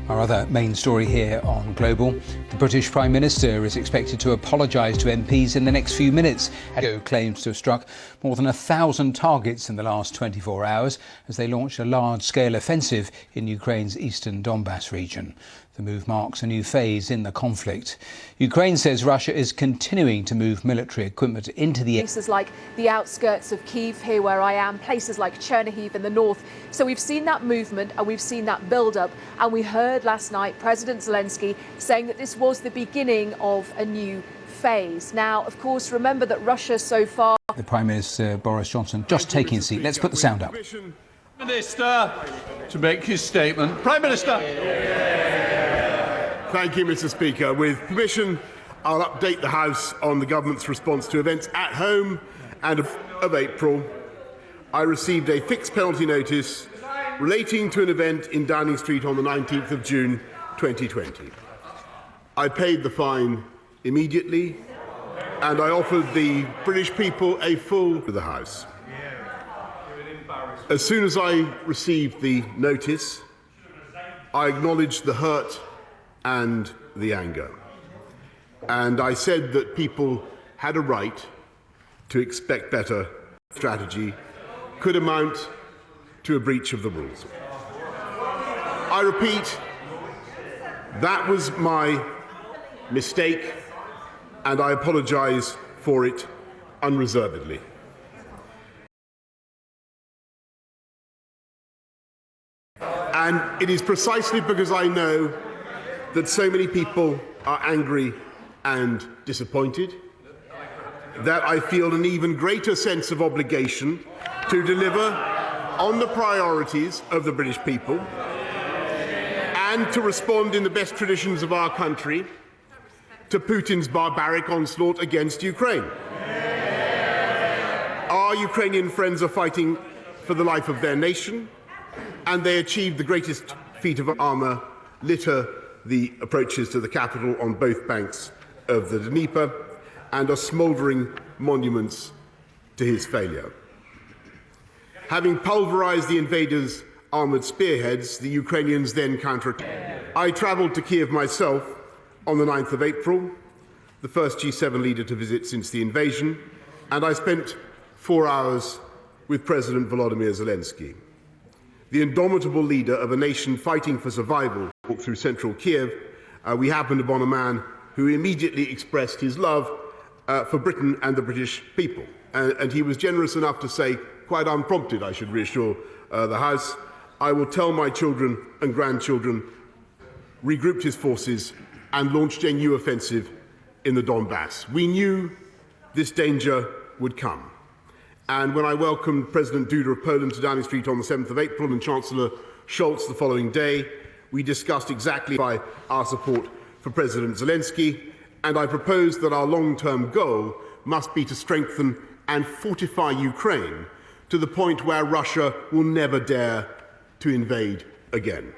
Our other main story here on Global. The British Prime Minister is expected to apologise to MPs in the next few minutes. He claims to have struck more than 1,000 targets in the last 24 hours as they launched a large-scale offensive in Ukraine's eastern Donbass region. The move marks a new phase in the conflict. Ukraine says Russia is continuing to move military equipment into the... Places like the outskirts of Kyiv, here where I am, places like Chernihiv in the north. So we've seen that movement and we've seen that build-up. And we heard last night President Zelensky saying that this was the beginning of a new phase. Now, of course, remember that Russia so far... The Prime Minister, Boris Johnson, just taking a seat. Let's put the sound up. Minister to make his statement. Prime Minister. Thank you, Mr. Speaker. With permission, I'll update the House on the government's response to events at home and of April. I received a fixed penalty notice relating to an event in Downing Street on the 19th of June 2020. I paid the fine immediately and I offered the British people a full to the House. As soon as I received the notice, I acknowledged the hurt and the anger. And I said that people had a right to expect better strategy could amount to a breach of the rules. I repeat, that was my mistake, and I apologise for it unreservedly. And it is precisely because I know that so many people are angry and disappointed that I feel an even greater sense of obligation to deliver on the priorities of the British people and to respond in the best traditions of our country to Putin's barbaric onslaught against Ukraine. Our Ukrainian friends are fighting for the life of their nation, and they achieved the greatest feat of armour, litter the approaches to the capital on both banks of the Dnieper, and are smouldering monuments to his failure. Having pulverised the invaders' armoured spearheads, the Ukrainians then counterattacked. I travelled to Kiev myself on the 9th of April, the first G7 leader to visit since the invasion, and I spent 4 hours with President Volodymyr Zelensky. The indomitable leader of a nation fighting for survival through central Kiev, we happened upon a man who immediately expressed his love for Britain and the British people. And he was generous enough to say, quite unprompted, I should reassure the House, I will tell my children and grandchildren, regrouped his forces and launched a new offensive in the Donbass. We knew this danger would come. And when I welcomed President Duda of Poland to Downing Street on the 7th of April and Chancellor Scholz the following day, we discussed exactly our support for President Zelensky, and I proposed that our long-term goal must be to strengthen and fortify Ukraine to the point where Russia will never dare to invade again.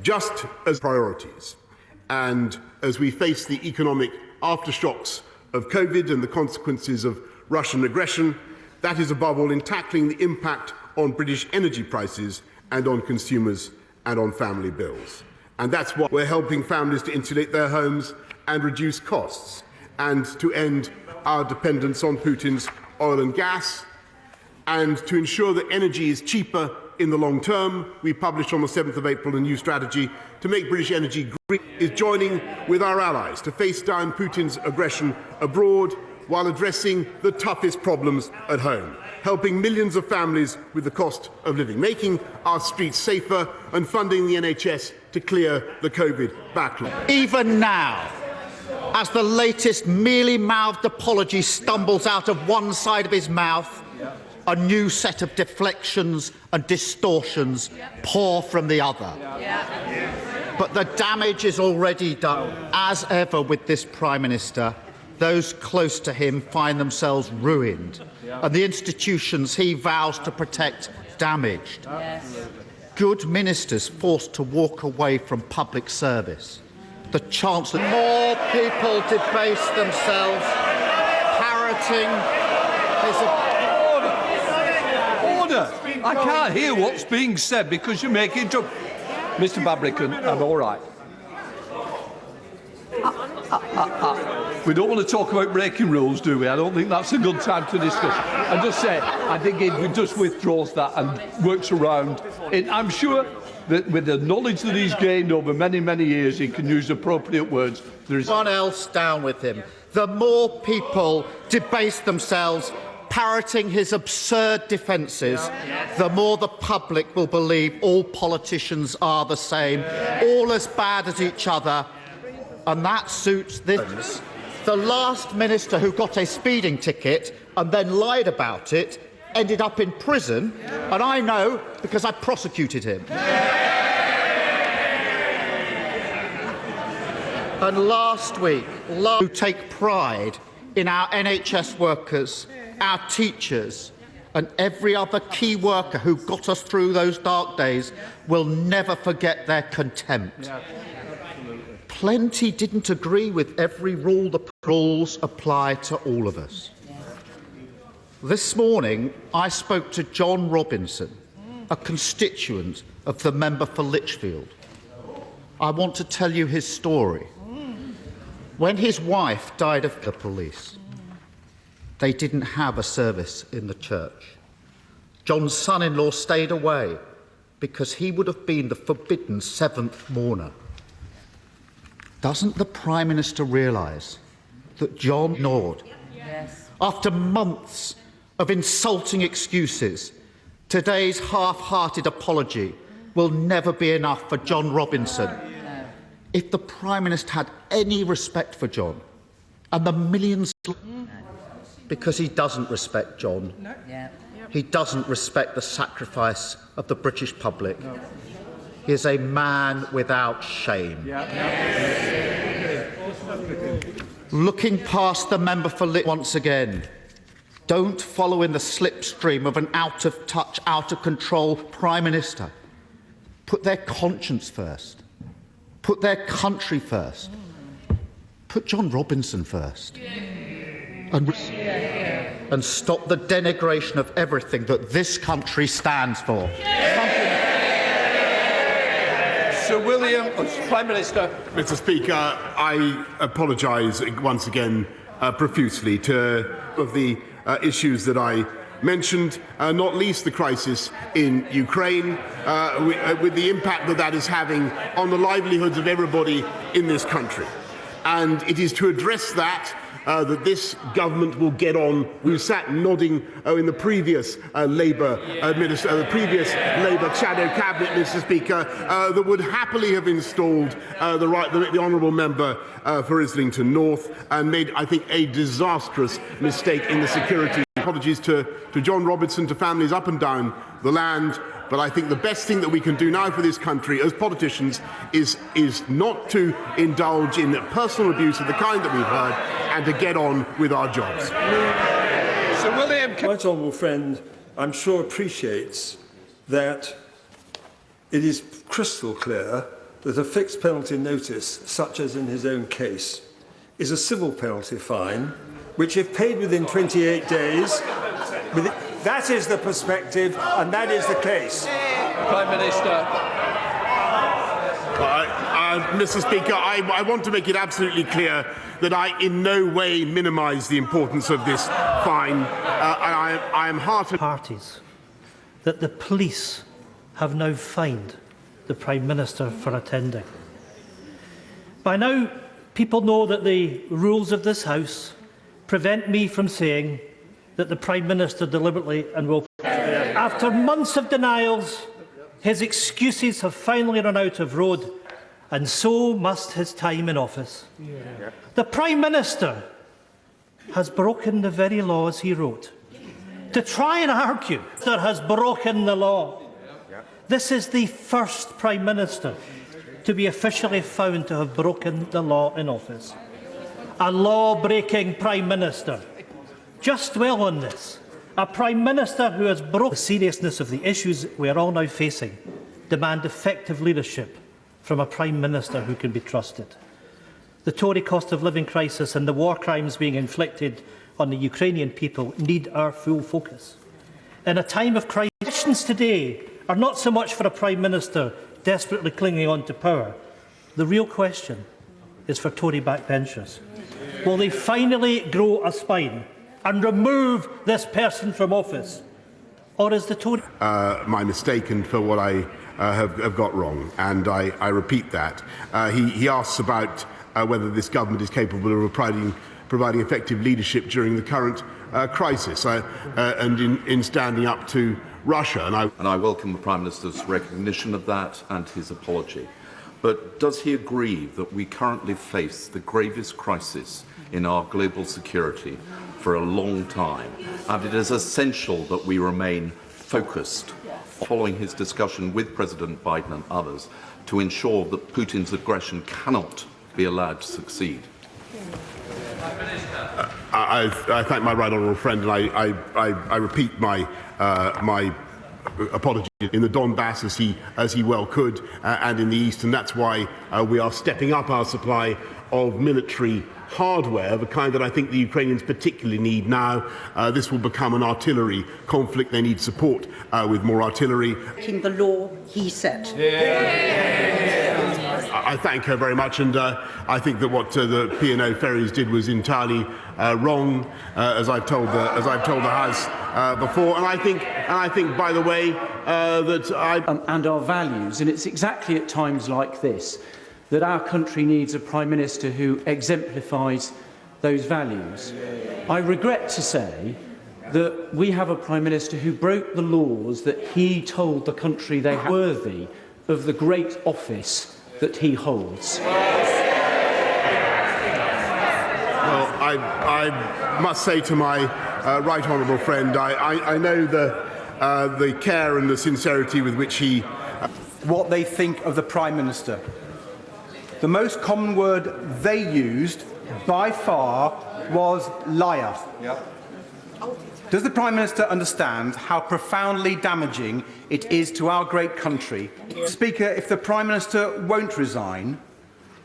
Just as priorities, and as we face the economic aftershocks of COVID and the consequences of Russian aggression, that is above all in tackling the impact on British energy prices and on consumers and on family bills. And that's why we're helping families to insulate their homes and reduce costs, and to end our dependence on Putin's oil and gas, and to ensure that energy is cheaper in the long term. We published on the 7th of April a new strategy to make British energy green, is joining with our allies to face down Putin's aggression abroad while addressing the toughest problems at home, helping millions of families with the cost of living, making our streets safer and funding the NHS to clear the COVID backlog. Even now, as the latest mealy-mouthed apology stumbles out of one side of his mouth, a new set of deflections and distortions pour from the other. But the damage is already done. As ever with this Prime Minister, those close to him find themselves ruined, and the institutions he vows to protect damaged. Good ministers forced to walk away from public service. The Chancellor. More people debase themselves, parroting his. Order! I can't hear what's being said because you're making trouble. Mr. Babrican, I'm all right. We don't want to talk about breaking rules, do we? I don't think that's a good time to discuss. I just say, I think if he just withdraws that and works around it, I'm sure that with the knowledge that he's gained over many, many years, he can use appropriate words. There is one else down with him. The more people debase themselves, parroting his absurd defences, the more the public will believe all politicians are the same, all as bad as each other, and that suits this. The last minister who got a speeding ticket and then lied about it ended up in prison, and I know because I prosecuted him. And last week, who take pride in our NHS workers, our teachers, and every other key worker who got us through those dark days will never forget their contempt. Plenty didn't agree with every rule. The rules apply to all of us. This morning, I spoke to John Robinson, a constituent of the member for Lichfield. I want to tell you his story. When his wife died of the police, they didn't have a service in the church. John's son-in-law stayed away because he would have been the forbidden seventh mourner. Doesn't the Prime Minister realise that John ignored? Yes. After months of insulting excuses, today's half-hearted apology will never be enough for John Robinson. No. If the Prime Minister had any respect for John and the millions, because he doesn't respect John, no. Yeah. He doesn't respect the sacrifice of the British public. No. He is a man without shame. Yeah. Yeah. Looking past the member for once again, don't follow in the slipstream of an out-of-touch, out-of-control Prime Minister. Put their conscience first. Put their country first. Put John Robinson first. And stop the denigration of everything that this country stands for. Sir William, Prime Minister. Mr. Speaker, I apologise once again profusely to of the issues that I mentioned, not least the crisis in Ukraine, with the impact that that is having on the livelihoods of everybody in this country. And it is to address that that this government will get on. We sat nodding in the previous Labour shadow cabinet, Mr. Speaker, that would happily have installed the honourable member for Islington North and made, I think, a disastrous mistake in the security. Apologies to John Robinson, to families up and down the land. But I think the best thing that we can do now for this country as politicians is not to indulge in personal abuse of the kind that we've heard and to get on with our jobs. Sir William. My honourable friend, I'm sure, appreciates that it is crystal clear that a fixed penalty notice, such as in his own case, is a civil penalty fine, which, if paid within 28 days, that is the perspective, and that is the case. Prime Minister. Mr. Speaker, I want to make it absolutely clear that I in no way minimise the importance of this fine. I am heartened. Parties that the police have now fined the Prime Minister for attending. By now, people know that the rules of this House prevent me from saying that the Prime Minister deliberately and will. After months of denials, his excuses have finally run out of road, and so must his time in office. The Prime Minister has broken the very laws he wrote. To try and argue that has broken the law. This is the first Prime Minister to be officially found to have broken the law in office. A law-breaking Prime Minister. Just dwell on this. A Prime Minister who has broken the seriousness of the issues we are all now facing demand effective leadership from a Prime Minister who can be trusted. The Tory cost of living crisis and the war crimes being inflicted on the Ukrainian people need our full focus. In a time of crisis, questions today are not so much for a Prime Minister desperately clinging on to power. The real question is for Tory backbenchers. Will they finally grow a spine and remove this person from office? Or is the Tory... my mistake and for what I have got wrong, and I repeat that. He asks about whether this government is capable of providing effective leadership during the current crisis and in standing up to Russia. And I welcome the Prime Minister's recognition of that and his apology. But does he agree that we currently face the gravest crisis in our global security for a long time, and it is essential that we remain focused, following his discussion with President Biden and others, to ensure that Putin's aggression cannot be allowed to succeed? I thank my right honourable friend, and I repeat my apology in the Donbass as he well could, and in the east, and that's why we are stepping up our supply of military hardware, the kind that I think the Ukrainians particularly need now. This will become an artillery conflict. They need support with more artillery. The law he set. I thank her very much, and I think that what the P&O ferries did was entirely wrong, as I've told the House before. And I think, by the way, that and our values, and it's exactly at times like this that our country needs a Prime Minister who exemplifies those values. I regret to say that we have a Prime Minister who broke the laws that he told the country they were worthy of the great office that he holds. Well, I must say to my right honourable friend, I know the care and the sincerity with which he... What they think of the Prime Minister. The most common word they used, by far, was liar. Yep. Does the Prime Minister understand how profoundly damaging it is to our great country? Speaker, if the Prime Minister won't resign,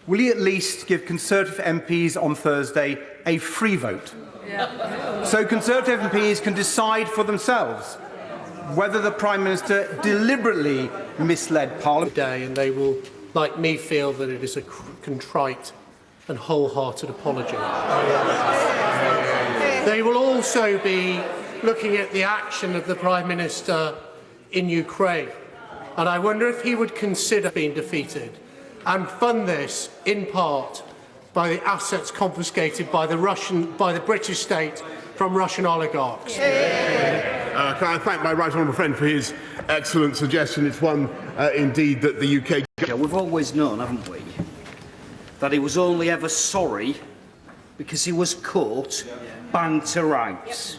will he at least give Conservative MPs on Thursday a free vote? Yeah. So Conservative MPs can decide for themselves whether the Prime Minister deliberately misled Parliament. Today, and they will, like me, feel that it is a contrite and wholehearted apology. They will also be looking at the action of the Prime Minister in Ukraine, and I wonder if he would consider being defeated and fund this in part by the assets confiscated by the British state from Russian oligarchs. Can I thank my right honourable friend for his excellent suggestion? It's one, indeed, that the UK... We've always known, haven't we, that he was only ever sorry because he was caught banged to rights.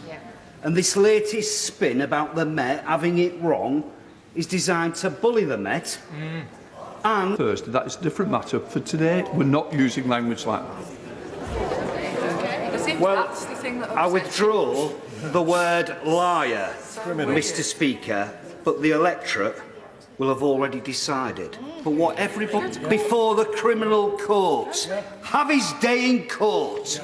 And this latest spin about the Met having it wrong is designed to bully the Met. And Thursday, that is a different matter. For today, we're not using language like that. well, I withdraw the word liar, Mr. Speaker, but the electorate will have already decided. But what everybody before the criminal court, have his day in court.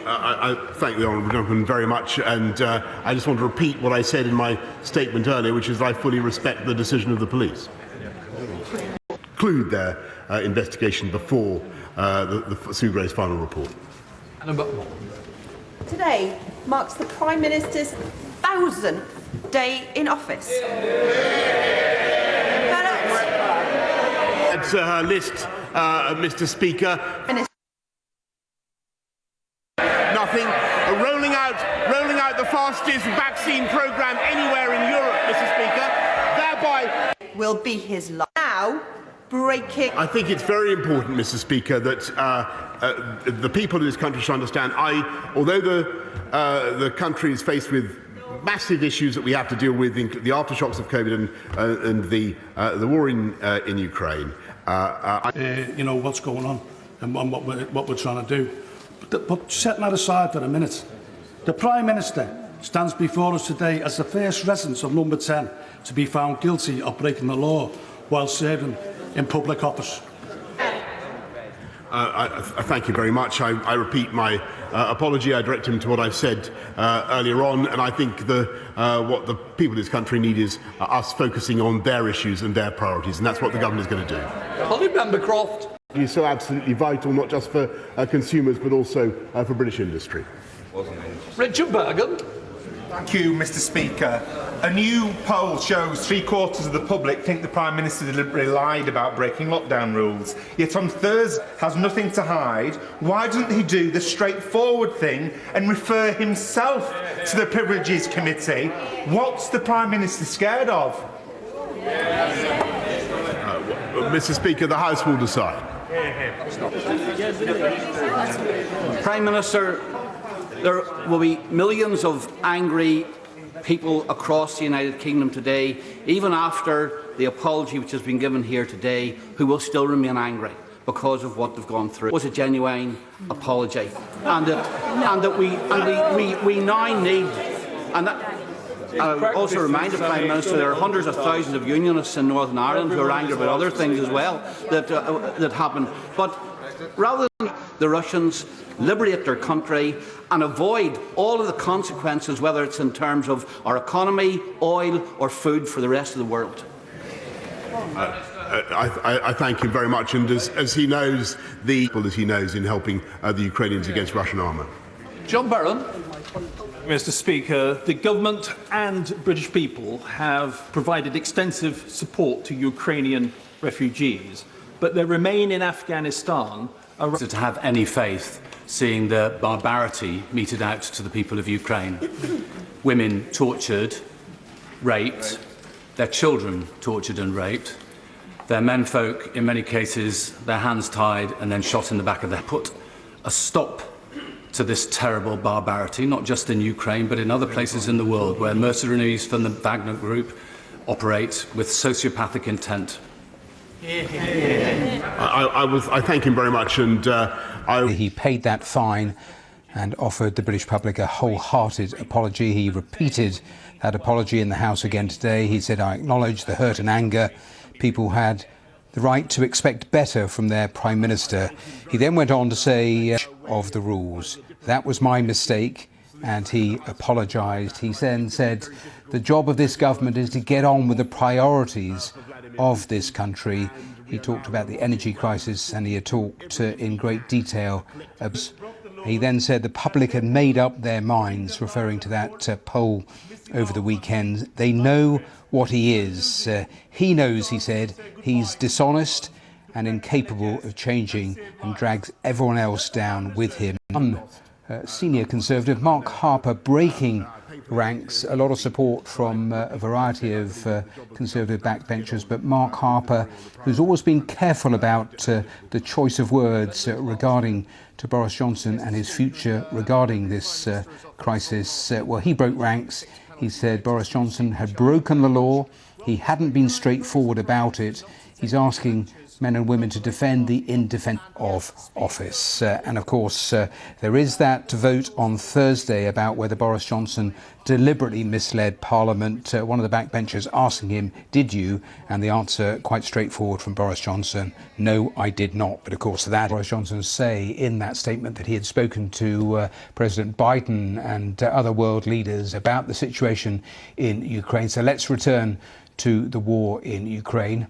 I thank the honourable gentleman very much, and I just want to repeat what I said in my statement earlier, which is that I fully respect the decision of the police. Conclude their investigation before Sue Gray's final report. Today marks the Prime Minister's 1000th day in office. Add to her list, Mr. Speaker. Nothing. Rolling out the fastest vaccine programme anywhere in Europe, Mr. Speaker. Thereby will be his last. Now, breaking. I think it's very important, Mr. Speaker, that the people of this country should understand. Although the country is faced with massive issues that we have to deal with, the aftershocks of COVID and the war in Ukraine. You know what's going on and what we're trying to do. But setting that aside for a minute, the Prime Minister stands before us today as the first resident of number 10 to be found guilty of breaking the law while serving in public office. I thank you very much. I repeat my apology. I direct him to what I've said earlier on, and I think what the people of this country need is us focusing on their issues and their priorities, and that's what the government is going to do. Member Croft. It's so absolutely vital, not just for consumers, but also for British industry. Richard Bergen. Thank you, Mr. Speaker. A new poll shows 3/4 of the public think the Prime Minister deliberately lied about breaking lockdown rules. Yet on Thursday has nothing to hide. Why doesn't he do the straightforward thing and refer himself to the Privileges Committee? What's the Prime Minister scared of? Mr. Speaker, the House will decide. Prime Minister, there will be millions of angry people across the United Kingdom today, even after the apology which has been given here today, who will still remain angry because of what they've gone through. It was a genuine apology, and that we now need. And I would also remind the Prime Minister there are hundreds of thousands of unionists in Northern Ireland who are angry about other things as well that happened. But rather than the Russians liberate their country and avoid all of the consequences, whether it's in terms of our economy, oil or food for the rest of the world. I thank him very much, and as he knows, the people that he knows in helping the Ukrainians against Russian armour. John Barron. Mr. Speaker, the government and British people have provided extensive support to Ukrainian refugees, but they remain in Afghanistan. To have any faith, seeing the barbarity meted out to the people of Ukraine. Women tortured, raped, their children tortured and raped, their menfolk, in many cases, their hands tied and then shot in the back of the head. Put a stop to this terrible barbarity, not just in Ukraine, but in other places in the world where mercenaries from the Wagner Group operate with sociopathic intent. I thank him very much, and he paid that fine and offered the British public a wholehearted apology. He repeated that apology in the House again today. He said, "I acknowledge the hurt and anger. People had the right to expect better from their Prime Minister." He then went on to say of the rules, "That was my mistake," and he apologised. He then said, "The job of this government is to get on with the priorities of this country." He talked about the energy crisis, and he had talked in great detail. He then said the public had made up their minds, referring to that poll over the weekend. They know what he is. He knows, he said, he's dishonest and incapable of changing and drags everyone else down with him. Senior Conservative Mark Harper breaking ranks, a lot of support from a variety of Conservative backbenchers, but Mark Harper, who's always been careful about the choice of words regarding to Boris Johnson and his future regarding this crisis, well, he broke ranks. He said Boris Johnson had broken the law. He hadn't been straightforward about it. He's asking men and women to defend the indefensible of office. And of course, there is that vote on Thursday about whether Boris Johnson deliberately misled Parliament. One of the backbenchers asking him, "Did you?" And the answer, quite straightforward from Boris Johnson, "No, I did not." But of course, that Boris Johnson say in that statement that he had spoken to President Biden and other world leaders about the situation in Ukraine. So let's return to the war in Ukraine.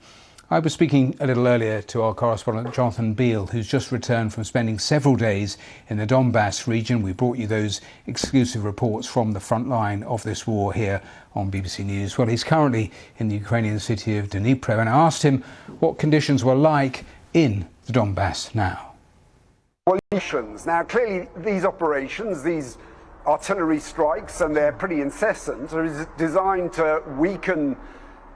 I was speaking a little earlier to our correspondent Jonathan Beale, who's just returned from spending several days in the Donbass region. We brought you those exclusive reports from the front line of this war here on BBC News. Well, he's currently in the Ukrainian city of Dnipro, and I asked him what conditions were like in the Donbass now. Now, clearly these operations, these artillery strikes, and they're pretty incessant, are designed to weaken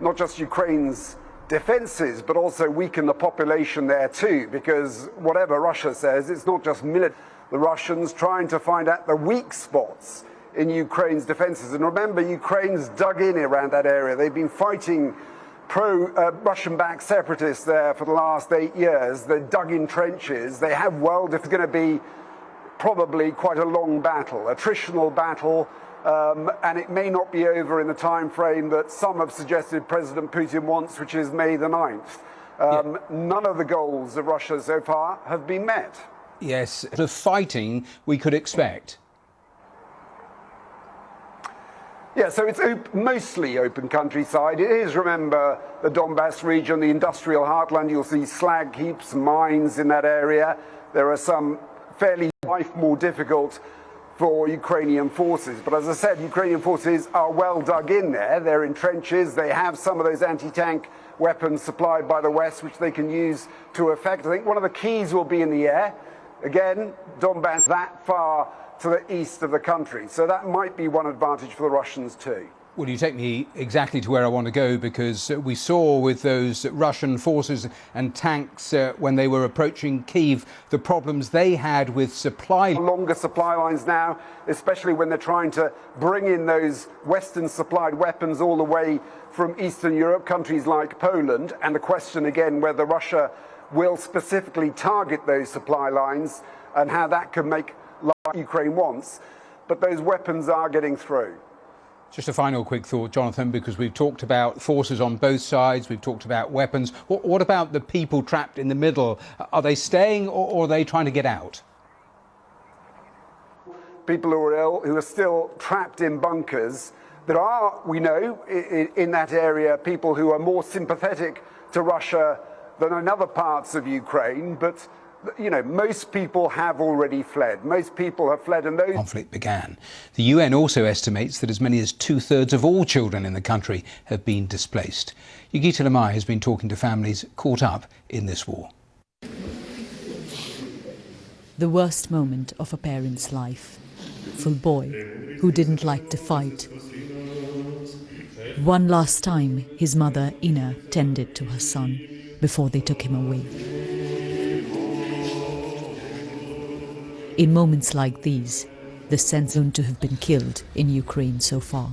not just Ukraine's defences, but also weaken the population there too, because whatever Russia says, it's not just military. The Russians trying to find out the weak spots in Ukraine's defences. And remember, Ukraine's dug in around that area. They've been fighting Russian-backed separatists there for the last 8 years. They're dug in trenches. They have it's going to be probably quite a long battle, attritional battle. And it may not be over in the time frame that some have suggested President Putin wants, which is May the 9th. None of the goals of Russia so far have been met. Yes, the fighting we could expect. Yeah, so it's mostly open countryside. It is, remember, the Donbass region, the industrial heartland. You'll see slag heaps, mines in that area. There are some fairly more difficult for Ukrainian forces. But as I said, Ukrainian forces are well dug in there. They're in trenches. They have some of those anti-tank weapons supplied by the West, which they can use to effect. I think one of the keys will be in the air. Again, Donbass that far to the east of the country. So that might be one advantage for the Russians too. Well, you take me exactly to where I want to go, because we saw with those Russian forces and tanks when they were approaching Kyiv, the problems they had with supply. Longer supply lines now, especially when they're trying to bring in those Western supplied weapons all the way from Eastern Europe, countries like Poland. And the question again, whether Russia will specifically target those supply lines and how that could make life Ukraine wants. But those weapons are getting through. Just a final quick thought, Jonathan, because we've talked about forces on both sides, we've talked about weapons. What about the people trapped in the middle? Are they staying or are they trying to get out? People who are ill, who are still trapped in bunkers. There are, we know, in that area, people who are more sympathetic to Russia than in other parts of Ukraine, but you know, most people have already fled. Most people have fled, and those conflict began. The UN also estimates that as many as 2/3 of all children in the country have been displaced. Yogita Lamai has been talking to families caught up in this war. The worst moment of a parent's life. For a boy who didn't like to fight. One last time, his mother, Ina, tended to her son before they took him away. In moments like these, the sense to have been killed in Ukraine so far.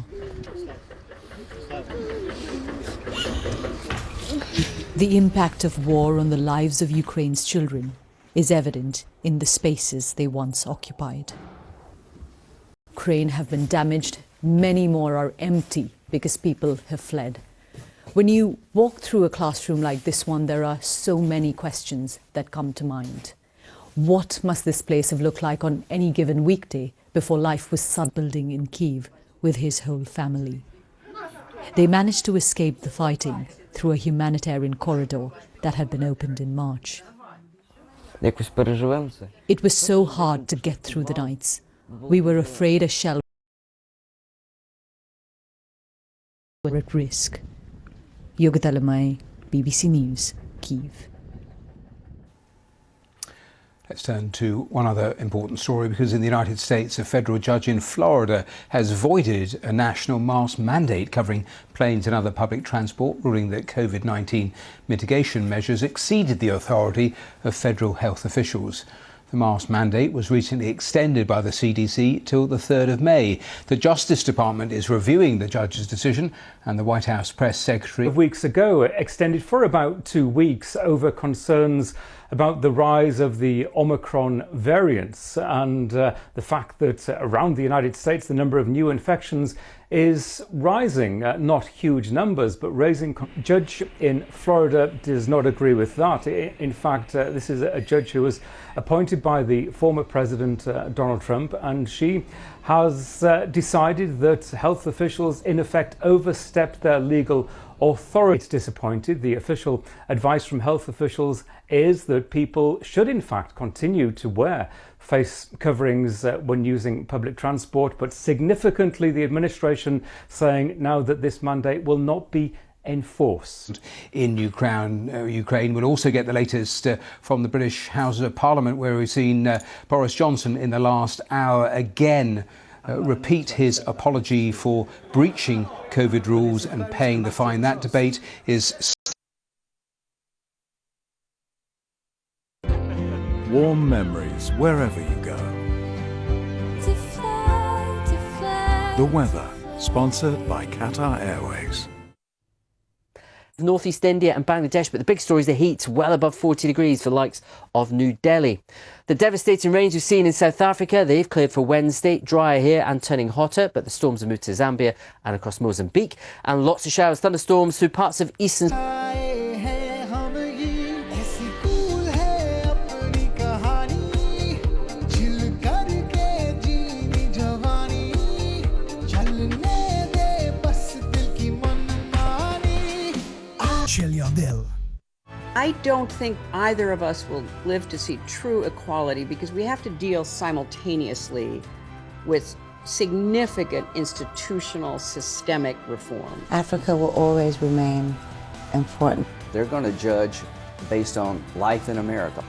The impact of war on the lives of Ukraine's children is evident in the spaces they once occupied. Ukraine have been damaged, many more are empty because people have fled. When you walk through a classroom like this one, there are so many questions that come to mind. What must this place have looked like on any given weekday before life was building in Kyiv with his whole family? They managed to escape the fighting through a humanitarian corridor that had been opened in March. It was so hard to get through the nights. We were afraid a shell were at risk. Yogita Lamai, BBC News, Kyiv. Let's turn to one other important story, because in the United States, a federal judge in Florida has voided a national mask mandate covering planes and other public transport, ruling that COVID-19 mitigation measures exceeded the authority of federal health officials. The mask mandate was recently extended by the CDC till the 3rd of May. The Justice Department is reviewing the judge's decision, and the White House press secretary weeks ago extended for about 2 weeks over concerns about the rise of the Omicron variants and the fact that around the United States the number of new infections is rising. Not huge numbers, but raising. Judge in Florida does not agree with that. In fact, this is a judge who was appointed by the former President Donald Trump, and she has decided that health officials in effect overstepped their legal authority. It's disappointed. The official advice from health officials is that people should in fact continue to wear face coverings when using public transport, but significantly the administration saying now that this mandate will not be enforced. In Ukraine. We'll also get the latest from the British House of Parliament, where we've seen Boris Johnson in the last hour again repeat his apology for breaching COVID rules and paying the fine. That debate is warm memories wherever you go. The weather, sponsored by Qatar Airways. Northeast India and Bangladesh, but the big story is the heat, well above 40 degrees for the likes of New Delhi. The devastating rains we've seen in South Africa, they've cleared for Wednesday, drier here and turning hotter, but the storms have moved to Zambia and across Mozambique, and lots of showers, thunderstorms through parts of eastern. I don't think either of us will live to see true equality, because we have to deal simultaneously with significant institutional systemic reform. Africa will always remain important. They're going to judge based on life in America.